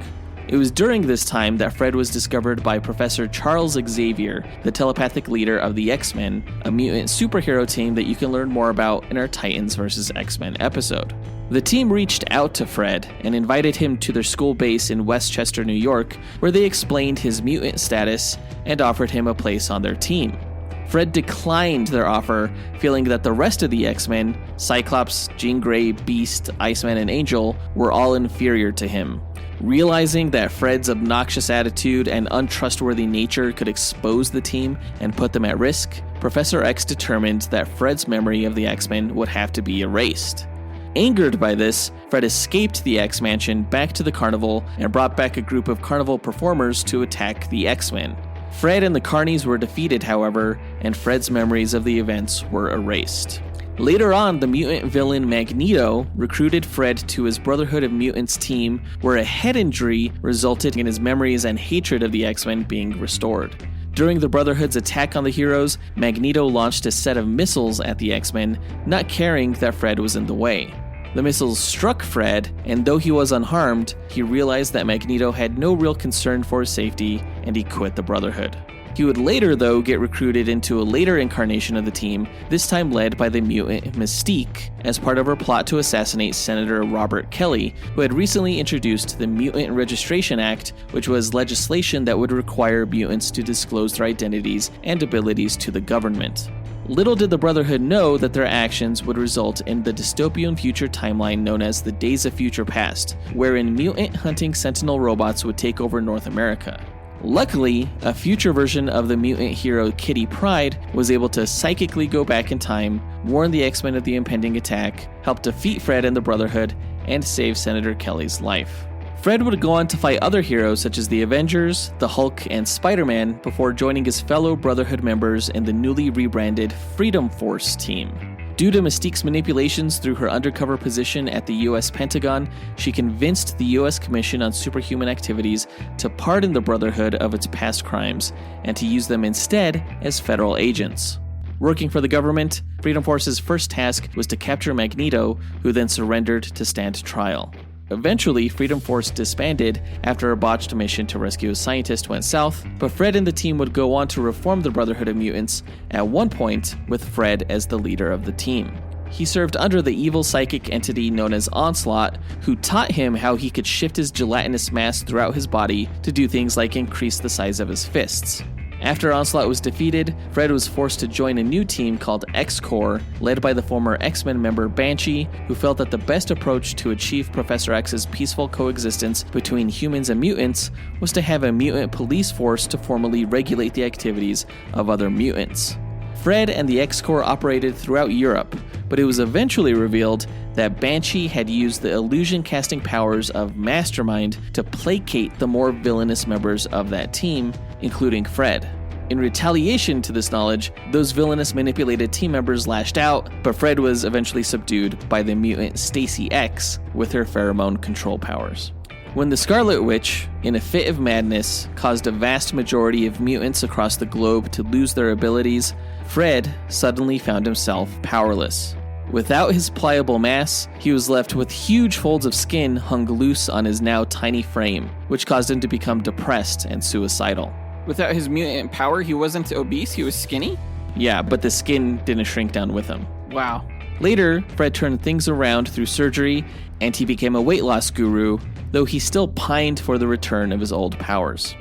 It was during this time that Fred was discovered by Professor Charles Xavier, the telepathic leader of the X-Men, a mutant superhero team that you can learn more about in our Titans vs. X-Men episode. The team reached out to Fred and invited him to their school base in Westchester, New York, where they explained his mutant status and offered him a place on their team. Fred declined their offer, feeling that the rest of the X-Men, Cyclops, Jean Grey, Beast, Iceman, and Angel, were all inferior to him. Realizing that Fred's obnoxious attitude and untrustworthy nature could expose the team and put them at risk, Professor X determined that Fred's memory of the X-Men would have to be erased. Angered by this, Fred escaped the X-Mansion back to the carnival and brought back a group of carnival performers to attack the X-Men. Fred and the Carnies were defeated, however, and Fred's memories of the events were erased. Later on, the mutant villain Magneto recruited Fred to his Brotherhood of Mutants team, where a head injury resulted in his memories and hatred of the X-Men being restored. During the Brotherhood's attack on the heroes, Magneto launched a set of missiles at the X-Men, not caring that Fred was in the way. The missiles struck Fred, and though he was unharmed, he realized that Magneto had no real concern for his safety, and he quit the Brotherhood. He would later, though, get recruited into a later incarnation of the team, this time led by the mutant Mystique, as part of her plot to assassinate Senator Robert Kelly, who had recently introduced the Mutant Registration Act, which was legislation that would require mutants to disclose their identities and abilities to the government. Little did the Brotherhood know that their actions would result in the dystopian future timeline known as the Days of Future Past, wherein mutant-hunting Sentinel robots would take over North America. Luckily, a future version of the mutant hero Kitty Pryde was able to psychically go back in time, warn the X-Men of the impending attack, help defeat Fred and the Brotherhood, and save Senator Kelly's life. Fred would go on to fight other heroes such as the Avengers, the Hulk, and Spider-Man before joining his fellow Brotherhood members in the newly rebranded Freedom Force team. Due to Mystique's manipulations through her undercover position at the US Pentagon, she convinced the US Commission on Superhuman Activities to pardon the Brotherhood of its past crimes and to use them instead as federal agents. Working for the government, Freedom Force's first task was to capture Magneto, who then surrendered to stand trial. Eventually, Freedom Force disbanded after a botched mission to rescue a scientist went south, but Fred and the team would go on to reform the Brotherhood of Mutants, at one point with Fred as the leader of the team. He served under the evil psychic entity known as Onslaught, who taught him how he could shift his gelatinous mass throughout his body to do things like increase the size of his fists. After Onslaught was defeated, Fred was forced to join a new team called X-Corps, led by the former X-Men member Banshee, who felt that the best approach to achieve Professor X's peaceful coexistence between humans and mutants was to have a mutant police force to formally regulate the activities of other mutants. Fred and the X-Corps operated throughout Europe, but it was eventually revealed that Banshee had used the illusion-casting powers of Mastermind to placate the more villainous members of that team, including Fred. In retaliation to this knowledge, those villainous manipulated team members lashed out, but Fred was eventually subdued by the mutant Stacy X with her pheromone control powers. When the Scarlet Witch, in a fit of madness, caused a vast majority of mutants across the globe to lose their abilities, Fred suddenly found himself powerless. Without his pliable mass, he was left with huge folds of skin hung loose on his now tiny frame, which caused him to become depressed and suicidal. Without his mutant power, he wasn't obese, he was skinny? Yeah, but the skin didn't shrink down with him. Wow. Later, Fred turned things around through surgery, and he became a weight loss guru, though he still pined for the return of his old powers.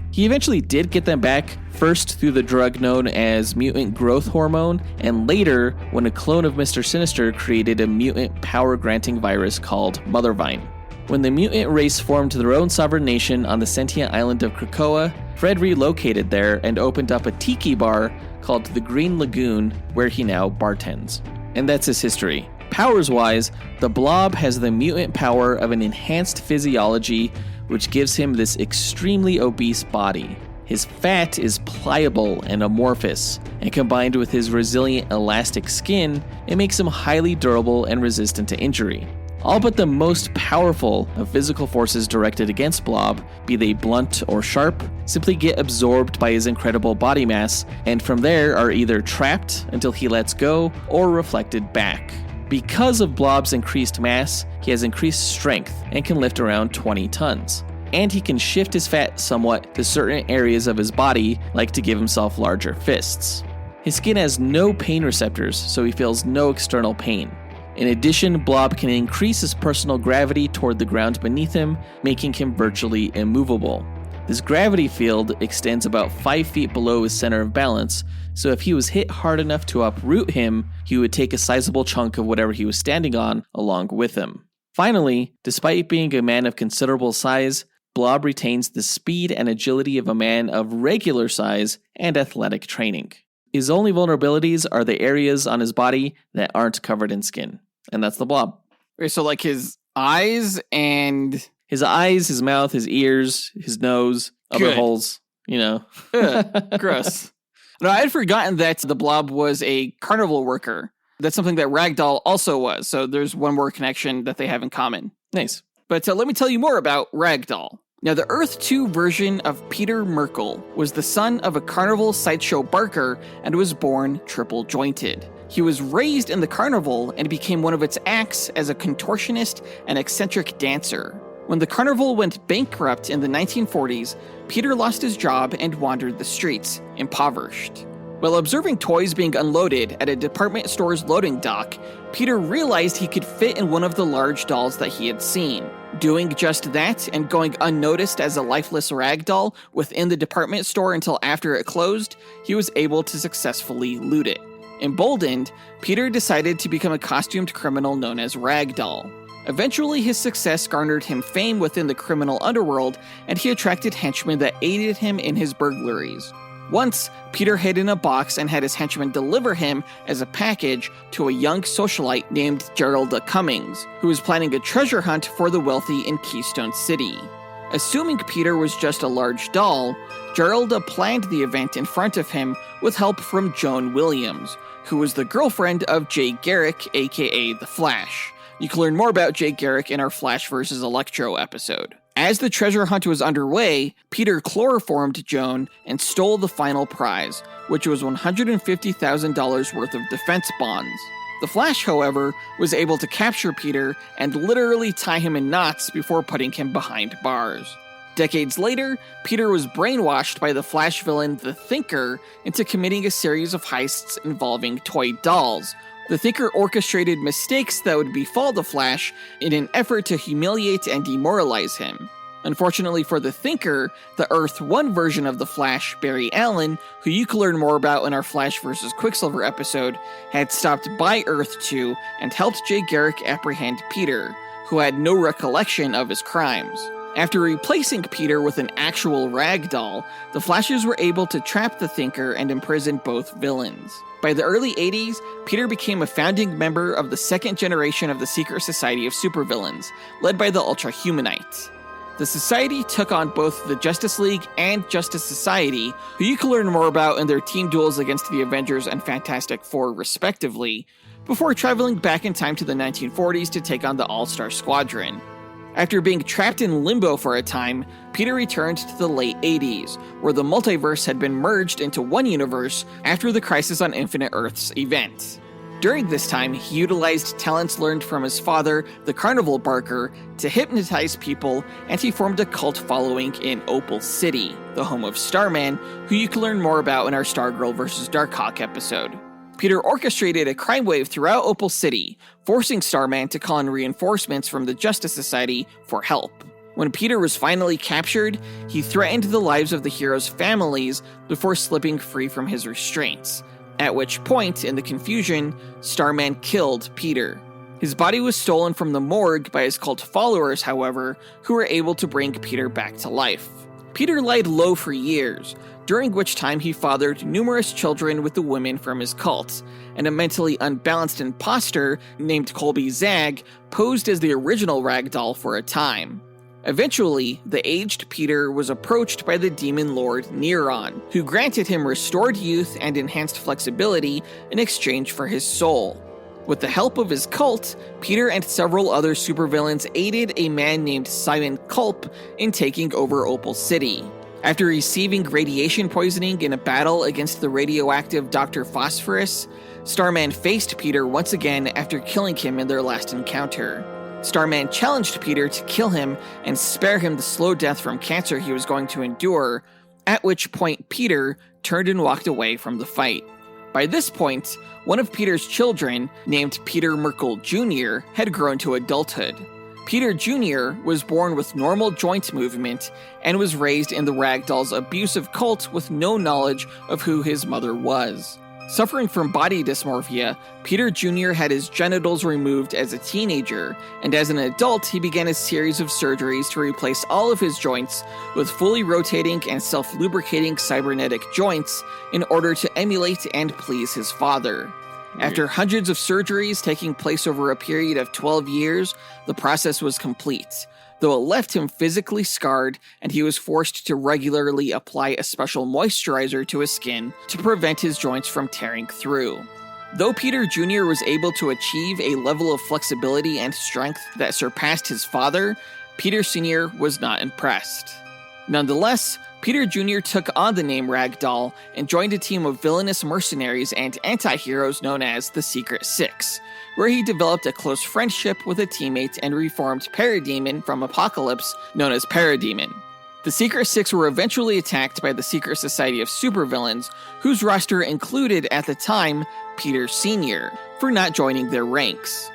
He eventually did get them back, first through the drug known as mutant growth hormone, and later when a clone of Mr. Sinister created a mutant power-granting virus called Mothervine. When the mutant race formed their own sovereign nation on the sentient island of Krakoa, Fred relocated there and opened up a tiki bar called the Green Lagoon, where he now bartends. And that's his history. Powers-wise, the Blob has the mutant power of an enhanced physiology, which gives him this extremely obese body. His fat is pliable and amorphous, and combined with his resilient elastic skin, it makes him highly durable and resistant to injury. All but the most powerful of physical forces directed against Blob, be they blunt or sharp, simply get absorbed by his incredible body mass, and from there are either trapped until he lets go or reflected back. Because of Blob's increased mass, he has increased strength and can lift around 20 tons. And he can shift his fat somewhat to certain areas of his body, like to give himself larger fists. His skin has no pain receptors, so he feels no external pain. In addition, Blob can increase his personal gravity toward the ground beneath him, making him virtually immovable. This gravity field extends about 5 feet below his center of balance, so if he was hit hard enough to uproot him, he would take a sizable chunk of whatever he was standing on along with him. Finally, despite being a man of considerable size, Blob retains the speed and agility of a man of regular size and athletic training. His only vulnerabilities are the areas on his body that aren't covered in skin, and that's the Blob. Wait, so like his eyes and... His eyes, his mouth, his ears, his nose, other Good. holes, you know. Ugh, gross. No, I had forgotten that the Blob was a carnival worker. That's something that Ragdoll also was, so there's one more connection that they have in common. Nice. But let me tell you more about Ragdoll. Now, the Earth 2 version of Peter Merkel was the son of a carnival sideshow barker and was born triple-jointed. He was raised in the carnival and became one of its acts as a contortionist and eccentric dancer. When the carnival went bankrupt in the 1940s, Peter lost his job and wandered the streets, impoverished. While observing toys being unloaded at a department store's loading dock, Peter realized he could fit in one of the large dolls that he had seen. Doing just that and going unnoticed as a lifeless ragdoll within the department store until after it closed, he was able to successfully loot it. Emboldened, Peter decided to become a costumed criminal known as Ragdoll. Eventually, his success garnered him fame within the criminal underworld, and he attracted henchmen that aided him in his burglaries. Once, Peter hid in a box and had his henchmen deliver him as a package to a young socialite named Geralda Cummings, who was planning a treasure hunt for the wealthy in Keystone City. Assuming Peter was just a large doll, Geralda planned the event in front of him with help from Joan Williams, who was the girlfriend of Jay Garrick, aka The Flash. You can learn more about Jay Garrick in our Flash vs. Electro episode. As the treasure hunt was underway, Peter chloroformed Joan and stole the final prize, which was $150,000 worth of defense bonds. The Flash, however, was able to capture Peter and literally tie him in knots before putting him behind bars. Decades later, Peter was brainwashed by the Flash villain The Thinker into committing a series of heists involving toy dolls. The Thinker orchestrated mistakes that would befall the Flash in an effort to humiliate and demoralize him. Unfortunately for the Thinker, the Earth 1 version of the Flash, Barry Allen, who you can learn more about in our Flash vs. Quicksilver episode, had stopped by Earth 2 and helped Jay Garrick apprehend Peter, who had no recollection of his crimes. After replacing Peter with an actual ragdoll, the Flashes were able to trap the Thinker and imprison both villains. By the early 80s, Peter became a founding member of the second generation of the Secret Society of Supervillains, led by the Ultra-Humanites. The Society took on both the Justice League and Justice Society, who you can learn more about in their team duels against the Avengers and Fantastic Four, respectively, before traveling back in time to the 1940s to take on the All-Star Squadron. After being trapped in limbo for a time, Peter returned to the late 80s, where the multiverse had been merged into one universe after the Crisis on Infinite Earths event. During this time, he utilized talents learned from his father, the Carnival Barker, to hypnotize people, and he formed a cult following in Opal City, the home of Starman, who you can learn more about in our Stargirl vs. Darkhawk episode. Peter orchestrated a crime wave throughout Opal City, forcing Starman to call in reinforcements from the Justice Society for help. When Peter was finally captured, he threatened the lives of the heroes' families before slipping free from his restraints, at which point, in the confusion, Starman killed Peter. His body was stolen from the morgue by his cult followers, however, who were able to bring Peter back to life. Peter lied low for years, during which time he fathered numerous children with the women from his cult, and a mentally unbalanced imposter named Colby Zag posed as the original Ragdoll for a time. Eventually, the aged Peter was approached by the demon lord Neron, who granted him restored youth and enhanced flexibility in exchange for his soul. With the help of his cult, Peter and several other supervillains aided a man named Simon Culp in taking over Opal City. After receiving radiation poisoning in a battle against the radioactive Dr. Phosphorus, Starman faced Peter once again after killing him in their last encounter. Starman challenged Peter to kill him and spare him the slow death from cancer he was going to endure, at which point Peter turned and walked away from the fight. By this point, one of Peter's children, named Peter Merkel Jr., had grown to adulthood. Peter Jr. was born with normal joint movement and was raised in the Ragdoll's abusive cult with no knowledge of who his mother was. Suffering from body dysmorphia, Peter Jr. had his genitals removed as a teenager, and as an adult he began a series of surgeries to replace all of his joints with fully rotating and self-lubricating cybernetic joints in order to emulate and please his father. After hundreds of surgeries taking place over a period of 12 years, the process was complete, though it left him physically scarred and he was forced to regularly apply a special moisturizer to his skin to prevent his joints from tearing through. Though Peter Jr. was able to achieve a level of flexibility and strength that surpassed his father, Peter Sr. was not impressed. Nonetheless, Peter Jr. took on the name Ragdoll and joined a team of villainous mercenaries and anti-heroes known as the Secret Six, where he developed a close friendship with a teammate and reformed Parademon from Apocalypse known as Parademon. The Secret Six were eventually attacked by the Secret Society of Supervillains, whose roster included, at the time, Peter Sr., for not joining their ranks.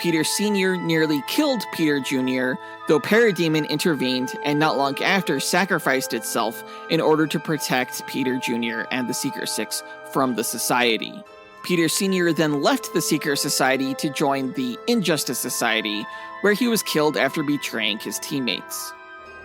Peter Sr. nearly killed Peter Jr., though Parademon intervened and not long after sacrificed itself in order to protect Peter Jr. and the Secret Six from the Society. Peter Sr. then left the Secret Society to join the Injustice Society, where he was killed after betraying his teammates.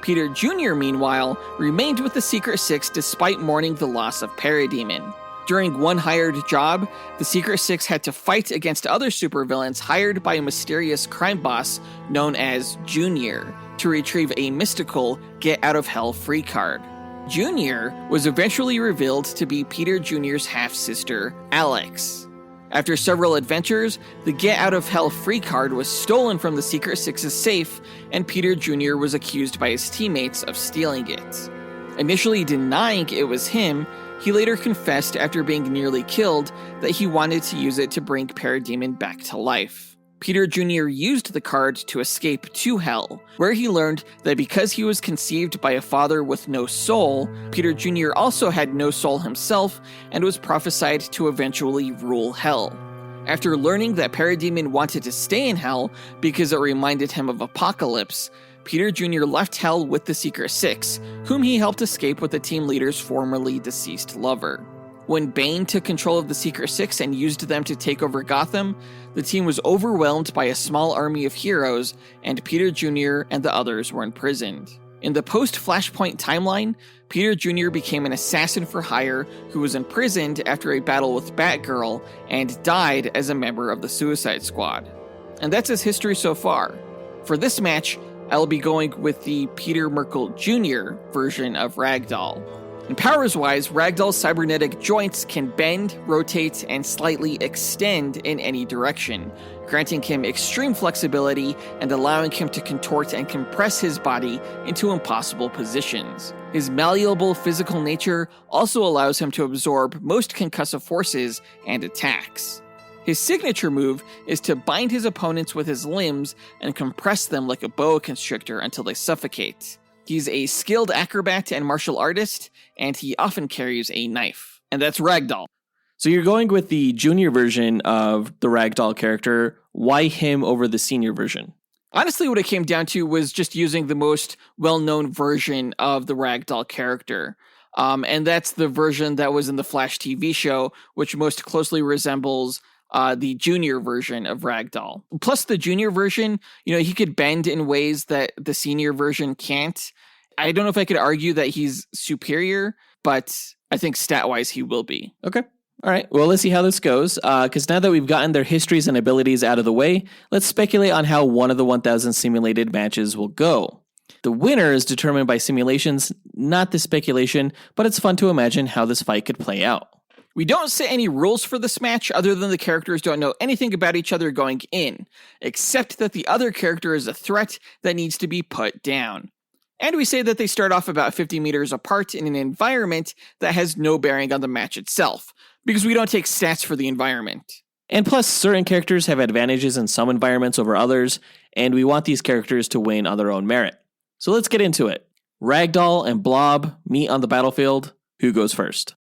Peter Jr., meanwhile, remained with the Secret Six despite mourning the loss of Parademon. During one hired job, the Secret Six had to fight against other supervillains hired by a mysterious crime boss known as Junior to retrieve a mystical get-out-of-hell free card. Junior was eventually revealed to be Peter Jr.'s half-sister, Alex. After several adventures, the get-out-of-hell free card was stolen from the Secret Six's safe, and Peter Jr. was accused by his teammates of stealing it. Initially denying it was him, he later confessed after being nearly killed that he wanted to use it to bring Parademon back to life. Peter Jr. used the card to escape to Hell, where he learned that because he was conceived by a father with no soul, Peter Jr. also had no soul himself and was prophesied to eventually rule Hell. After learning that Parademon wanted to stay in Hell because it reminded him of Apocalypse, Peter Jr. left Hell with the Secret Six, whom he helped escape with the team leader's formerly deceased lover. When Bane took control of the Secret Six and used them to take over Gotham, the team was overwhelmed by a small army of heroes, and Peter Jr. and the others were imprisoned. In the post-Flashpoint timeline, Peter Jr. became an assassin for hire who was imprisoned after a battle with Batgirl and died as a member of the Suicide Squad. And that's his history so far. For this match, I'll be going with the Peter Merkel Jr. version of Ragdoll. And powers-wise, Ragdoll's cybernetic joints can bend, rotate, and slightly extend in any direction, granting him extreme flexibility and allowing him to contort and compress his body into impossible positions. His malleable physical nature also allows him to absorb most concussive forces and attacks. His signature move is to bind his opponents with his limbs and compress them like a boa constrictor until they suffocate. He's a skilled acrobat and martial artist, and he often carries a knife. And that's Ragdoll. So you're going with the junior version of the Ragdoll character. Why him over the senior version? Honestly, what it came down to was just using the most well-known version of the Ragdoll character. And that's the version that was in the Flash TV show, which most closely resembles the junior version of Ragdoll. Plus the junior version, he could bend in ways that the senior version can't. I don't know if I could argue that he's superior, but I think stat-wise he will be. Okay. All right. Well, let's see how this goes. Because now that we've gotten their histories and abilities out of the way, let's speculate on how one of the 1,000 simulated matches will go. The winner is determined by simulations, not the speculation, but it's fun to imagine how this fight could play out. We don't set any rules for this match other than the characters don't know anything about each other going in, except that the other character is a threat that needs to be put down. And we say that they start off about 50 meters apart in an environment that has no bearing on the match itself, because we don't take stats for the environment. And plus, certain characters have advantages in some environments over others, and we want these characters to win on their own merit. So let's get into it. Ragdoll and Blob meet on the battlefield. Who goes first?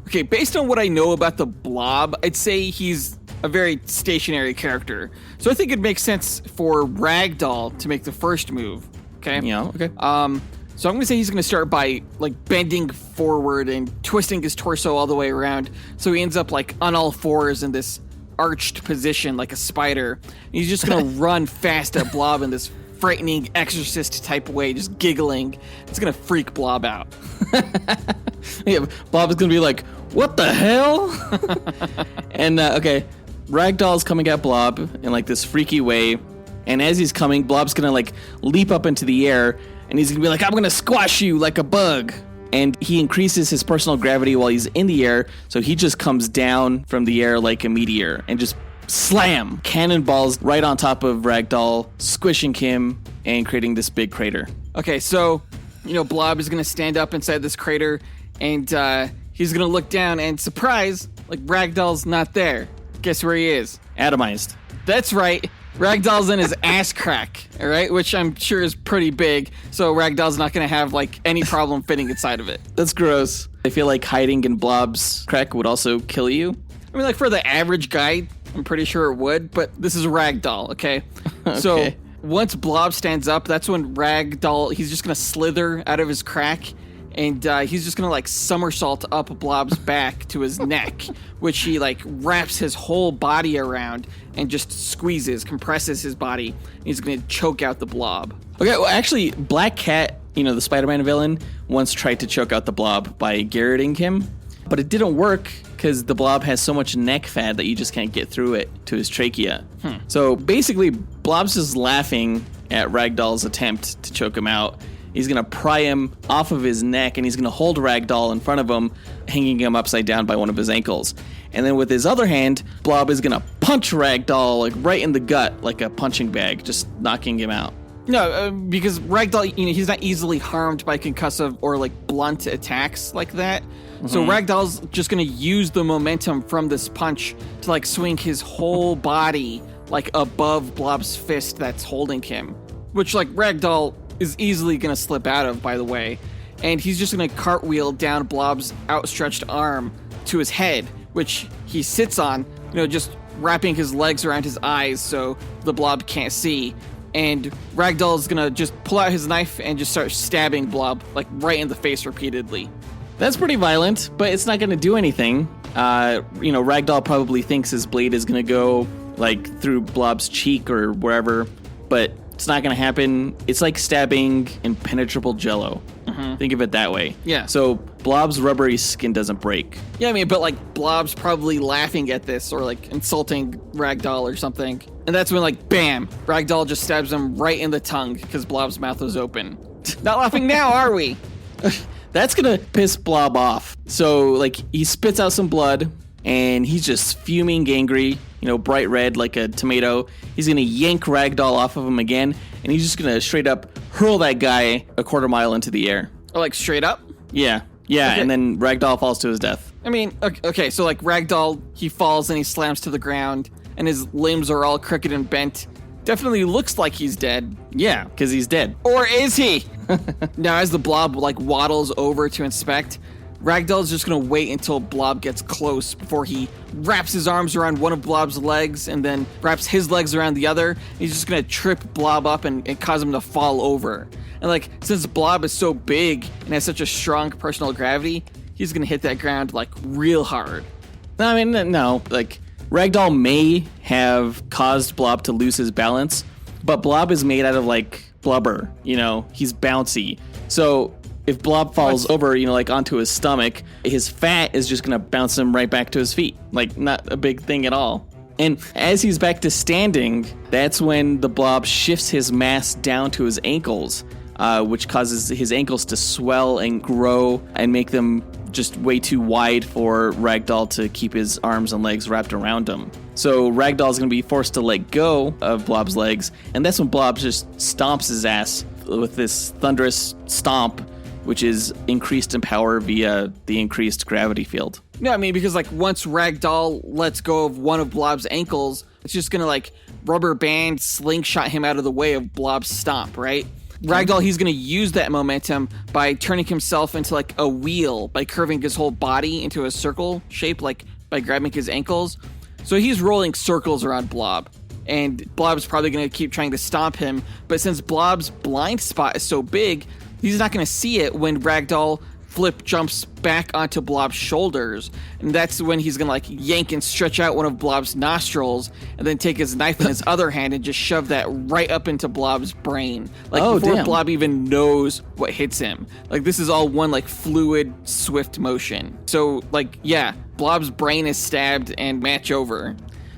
Okay, based on what I know about the Blob, I'd say he's a very stationary character. So I think it makes sense for Ragdoll to make the first move. Okay? Yeah, okay. So I'm going to say he's going to start by bending forward and twisting his torso all the way around. So he ends up on all fours in this arched position like a spider. He's just going to run fast at Blob in this frightening exorcist type way, just giggling. It's going to freak Blob out. Yeah, Blob is going to be like, what the hell? And, okay, Ragdoll's coming at Blob in this freaky way. And as he's coming, Blob's going to leap up into the air. And he's going to be like, I'm going to squash you like a bug. And he increases his personal gravity while he's in the air. So he just comes down from the air like a meteor and just slam cannonballs right on top of Ragdoll, squishing him and creating this big crater. Okay, so Blob is going to stand up inside this crater, and he's going to look down, and surprise, Ragdoll's not there. Guess where he is? Atomized. That's right. Ragdoll's in his ass crack, all right, which I'm sure is pretty big, so Ragdoll's not going to have, any problem fitting inside of it. That's gross. I feel like hiding in Blob's crack would also kill you. I mean, for the average guy, I'm pretty sure it would, but this is Ragdoll, okay? Okay. So once Blob stands up, that's when Ragdoll, he's just going to slither out of his crack, and he's just going to, somersault up Blob's back to his neck, which he, wraps his whole body around and just squeezes, compresses his body, and he's going to choke out the Blob. Okay, well, actually, Black Cat, the Spider-Man villain, once tried to choke out the Blob by garroting him, but it didn't work because the Blob has so much neck fat that you just can't get through it to his trachea. So basically, Blob's just laughing at Ragdoll's attempt to choke him out. He's going to pry him off of his neck, and he's going to hold Ragdoll in front of him, hanging him upside down by one of his ankles. And then with his other hand, Blob is going to punch Ragdoll right in the gut like a punching bag, just knocking him out. No, because Ragdoll, he's not easily harmed by concussive or blunt attacks like that. So Ragdoll's just going to use the momentum from this punch to swing his whole body above Blob's fist that's holding him, which Ragdoll is easily going to slip out of, by the way. And he's just going to cartwheel down Blob's outstretched arm to his head, which he sits on, just wrapping his legs around his eyes so the Blob can't see. And Ragdoll is going to just pull out his knife and just start stabbing Blob, right in the face repeatedly. That's pretty violent, but it's not going to do anything. Ragdoll probably thinks his blade is going to go, through Blob's cheek or wherever, but it's not going to happen. It's like stabbing impenetrable jello. Think of it that way. Yeah. So Blob's rubbery skin doesn't break. Yeah, I mean, but Blob's probably laughing at this or insulting Ragdoll or something. And that's when bam, Ragdoll just stabs him right in the tongue because Blob's mouth was open. Not laughing now, are we? That's going to piss Blob off. So he spits out some blood and he's just fuming angry, bright red like a tomato. He's going to yank Ragdoll off of him again, and he's just going to straight up hurl that guy a quarter mile into the air. Oh, straight up? Yeah, okay. And then Ragdoll falls to his death. I mean, okay, so Ragdoll, he falls and he slams to the ground, and his limbs are all crooked and bent. Definitely looks like he's dead. Yeah, because he's dead. Or is he? Now, as the Blob waddles over to inspect, Ragdoll's just going to wait until Blob gets close before he wraps his arms around one of Blob's legs and then wraps his legs around the other. He's just going to trip Blob up and cause him to fall over. And since Blob is so big and has such a strong personal gravity, he's going to hit that ground real hard. I mean, no, Ragdoll may have caused Blob to lose his balance, but Blob is made out of blubber, he's bouncy. So if Blob falls over, onto his stomach, his fat is just going to bounce him right back to his feet. Not a big thing at all. And as he's back to standing, that's when the Blob shifts his mass down to his ankles, which causes his ankles to swell and grow and make them just way too wide for Ragdoll to keep his arms and legs wrapped around him. So Ragdoll's going to be forced to let go of Blob's legs, and that's when Blob just stomps his ass with this thunderous stomp, which is increased in power via the increased gravity field. No, I mean, because once Ragdoll lets go of one of Blob's ankles, it's just gonna rubber band slingshot him out of the way of Blob's stomp, right? Ragdoll, he's gonna use that momentum by turning himself into a wheel, by curving his whole body into a circle shape, by grabbing his ankles. So he's rolling circles around Blob. And Blob's probably gonna keep trying to stomp him, but since Blob's blind spot is so big, he's not going to see it when Ragdoll jumps back onto Blob's shoulders. And that's when he's going to yank and stretch out one of Blob's nostrils and then take his knife in his other hand and just shove that right up into Blob's brain. Before damn. Blob even knows what hits him. This is all one fluid, swift motion. So Blob's brain is stabbed and match over.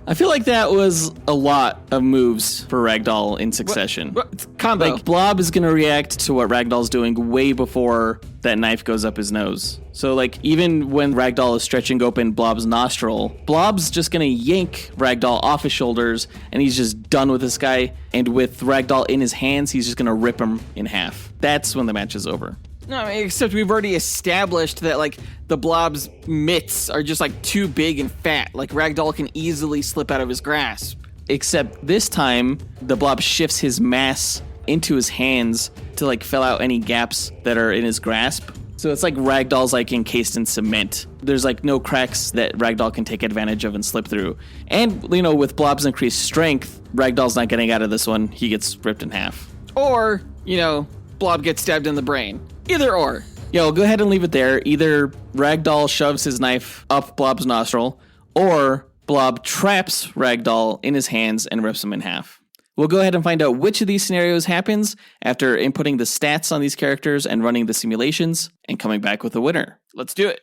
I feel like that was a lot of moves for Ragdoll in succession. Combo. Like, Blob is going to react to what Ragdoll's doing way before that knife goes up his nose. So, like, even when Ragdoll is stretching open Blob's nostril, Blob's just going to yank Ragdoll off his shoulders, and he's just done with this guy. And with Ragdoll in his hands, he's just going to rip him in half. That's when the match is over. No, I mean, except we've already established that, like, the Blob's mitts are just, like, too big and fat. Like, Ragdoll can easily slip out of his grasp. Except this time, the Blob shifts his mass into his hands to, like, fill out any gaps that are in his grasp. So it's like Ragdoll's, like, encased in cement. There's, like, no cracks that Ragdoll can take advantage of and slip through. And, you know, with Blob's increased strength, Ragdoll's not getting out of this one. He gets ripped in half. Or, you know, Blob gets stabbed in the brain. Either or. Yo, go ahead and leave it there. Either Ragdoll shoves his knife up Blob's nostril, or Blob traps Ragdoll in his hands and rips him in half. We'll go ahead and find out which of these scenarios happens after inputting the stats on these characters and running the simulations and coming back with a winner. Let's do it.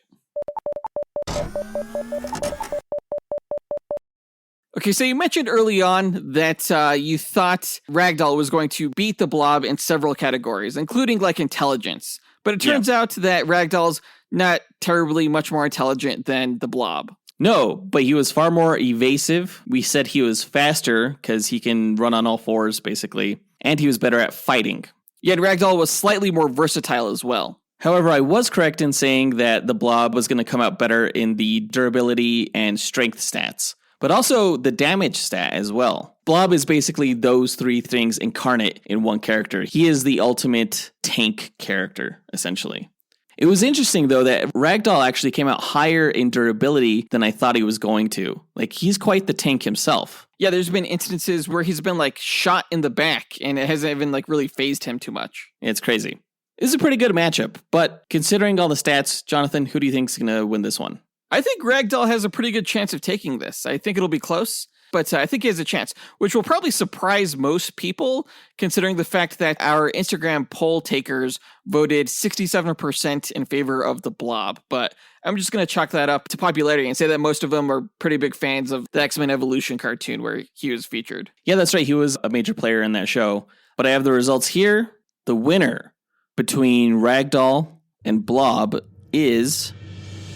Okay, so you mentioned early on that you thought Ragdoll was going to beat the Blob in several categories, including, like, intelligence. But it turns out that Ragdoll's not terribly much more intelligent than the Blob. No, but he was far more evasive. We said he was faster because he can run on all fours, basically. And he was better at fighting. Yet Ragdoll was slightly more versatile as well. However, I was correct in saying that the Blob was going to come out better in the durability and strength stats, but also the damage stat as well. Blob is basically those three things incarnate in one character. He is the ultimate tank character, essentially. It was interesting, though, that Ragdoll actually came out higher in durability than I thought he was going to. Like, he's quite the tank himself. Yeah, there's been instances where he's been, like, shot in the back, and it hasn't even, like, really phased him too much. It's crazy. This is a pretty good matchup, but considering all the stats, Jonathan, who do you think's going to win this one? I think Ragdoll has a pretty good chance of taking this. I think it'll be close, but I think he has a chance, which will probably surprise most people, considering the fact that our Instagram poll takers voted 67% in favor of the Blob. But I'm just going to chalk that up to popularity and say that most of them are pretty big fans of the X-Men Evolution cartoon where he was featured. Yeah, that's right. He was a major player in that show. But I have the results here. The winner between Ragdoll and Blob is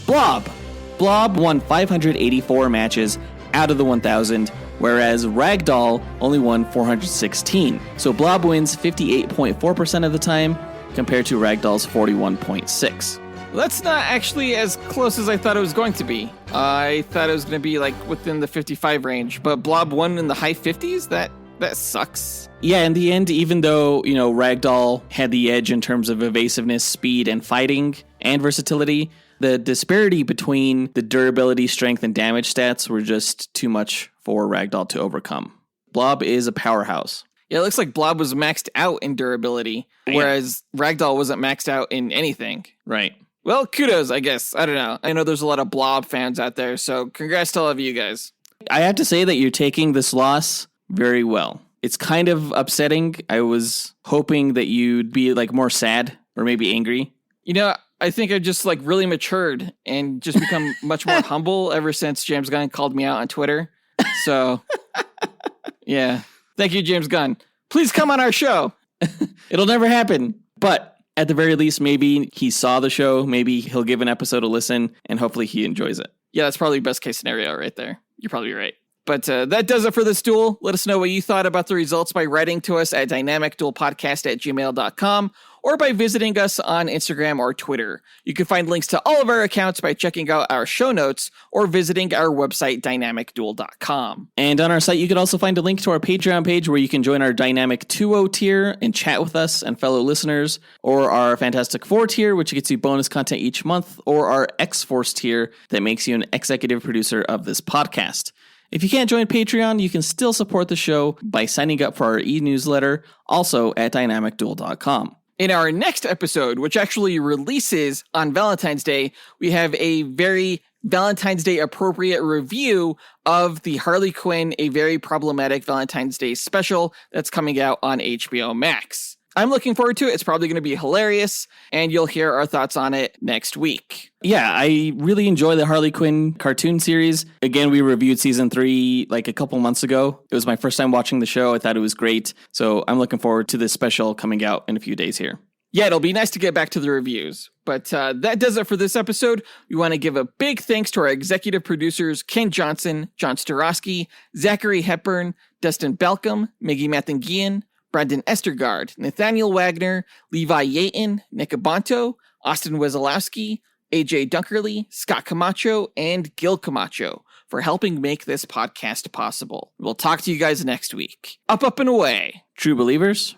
Blob. Blob won 584 matches out of the 1,000, whereas Ragdoll only won 416. So Blob wins 58.4% of the time, compared to Ragdoll's 41.6%. That's not actually as close as I thought it was going to be. I thought it was going to be, like, within the 55 range, but Blob won in the high 50s? That sucks. Yeah, in the end, even though, you know, Ragdoll had the edge in terms of evasiveness, speed, and fighting, and versatility, the disparity between the durability, strength, and damage stats were just too much for Ragdoll to overcome. Blob is a powerhouse. Yeah, it looks like Blob was maxed out in durability, whereas Ragdoll wasn't maxed out in anything. Right. Well, kudos, I guess. I don't know. I know there's a lot of Blob fans out there, so congrats to all of you guys. I have to say that you're taking this loss very well. It's kind of upsetting. I was hoping that you'd be, like, more sad or maybe angry. You know, I think I've just, like, really matured and just become much more humble ever since James Gunn called me out on Twitter. So, yeah. Thank you, James Gunn. Please come on our show. It'll never happen. But at the very least, maybe he saw the show. Maybe he'll give an episode a listen, and hopefully he enjoys it. Yeah, that's probably best case scenario right there. You're probably right. But that does it for this duel. Let us know what you thought about the results by writing to us at dynamicduelpodcast@gmail.com or by visiting us on Instagram or Twitter. You can find links to all of our accounts by checking out our show notes or visiting our website, dynamicduel.com. And on our site, you can also find a link to our Patreon page where you can join our Dynamic 2.0 tier and chat with us and fellow listeners, or our Fantastic 4 tier, which gets you bonus content each month, or our X-Force tier that makes you an executive producer of this podcast. If you can't join Patreon, you can still support the show by signing up for our e-newsletter, also at dynamicduel.com. In our next episode, which actually releases on Valentine's Day, we have a very Valentine's Day appropriate review of the Harley Quinn, A Very Problematic Valentine's Day special that's coming out on HBO Max. I'm looking forward to it. It's probably going to be hilarious, and you'll hear our thoughts on it next week. Yeah, I really enjoy the Harley Quinn cartoon series. Again, we reviewed season 3 like a couple months ago. It was my first time watching the show. I thought it was great. So I'm looking forward to this special coming out in a few days here. Yeah, it'll be nice to get back to the reviews. But that does it for this episode. We want to give a big thanks to our executive producers, Ken Johnson, John Starosky, Zachary Hepburn, Dustyn Balcom, Miggy Matanguihan, Brendan Estergard, Nathaniel Wagner, Levi Yeaton, Nick Abanto, Austin Wesolowski, AJ Dunkerley, Scott Camacho, and Gil Camacho for helping make this podcast possible. We'll talk to you guys next week. Up, and away. True believers.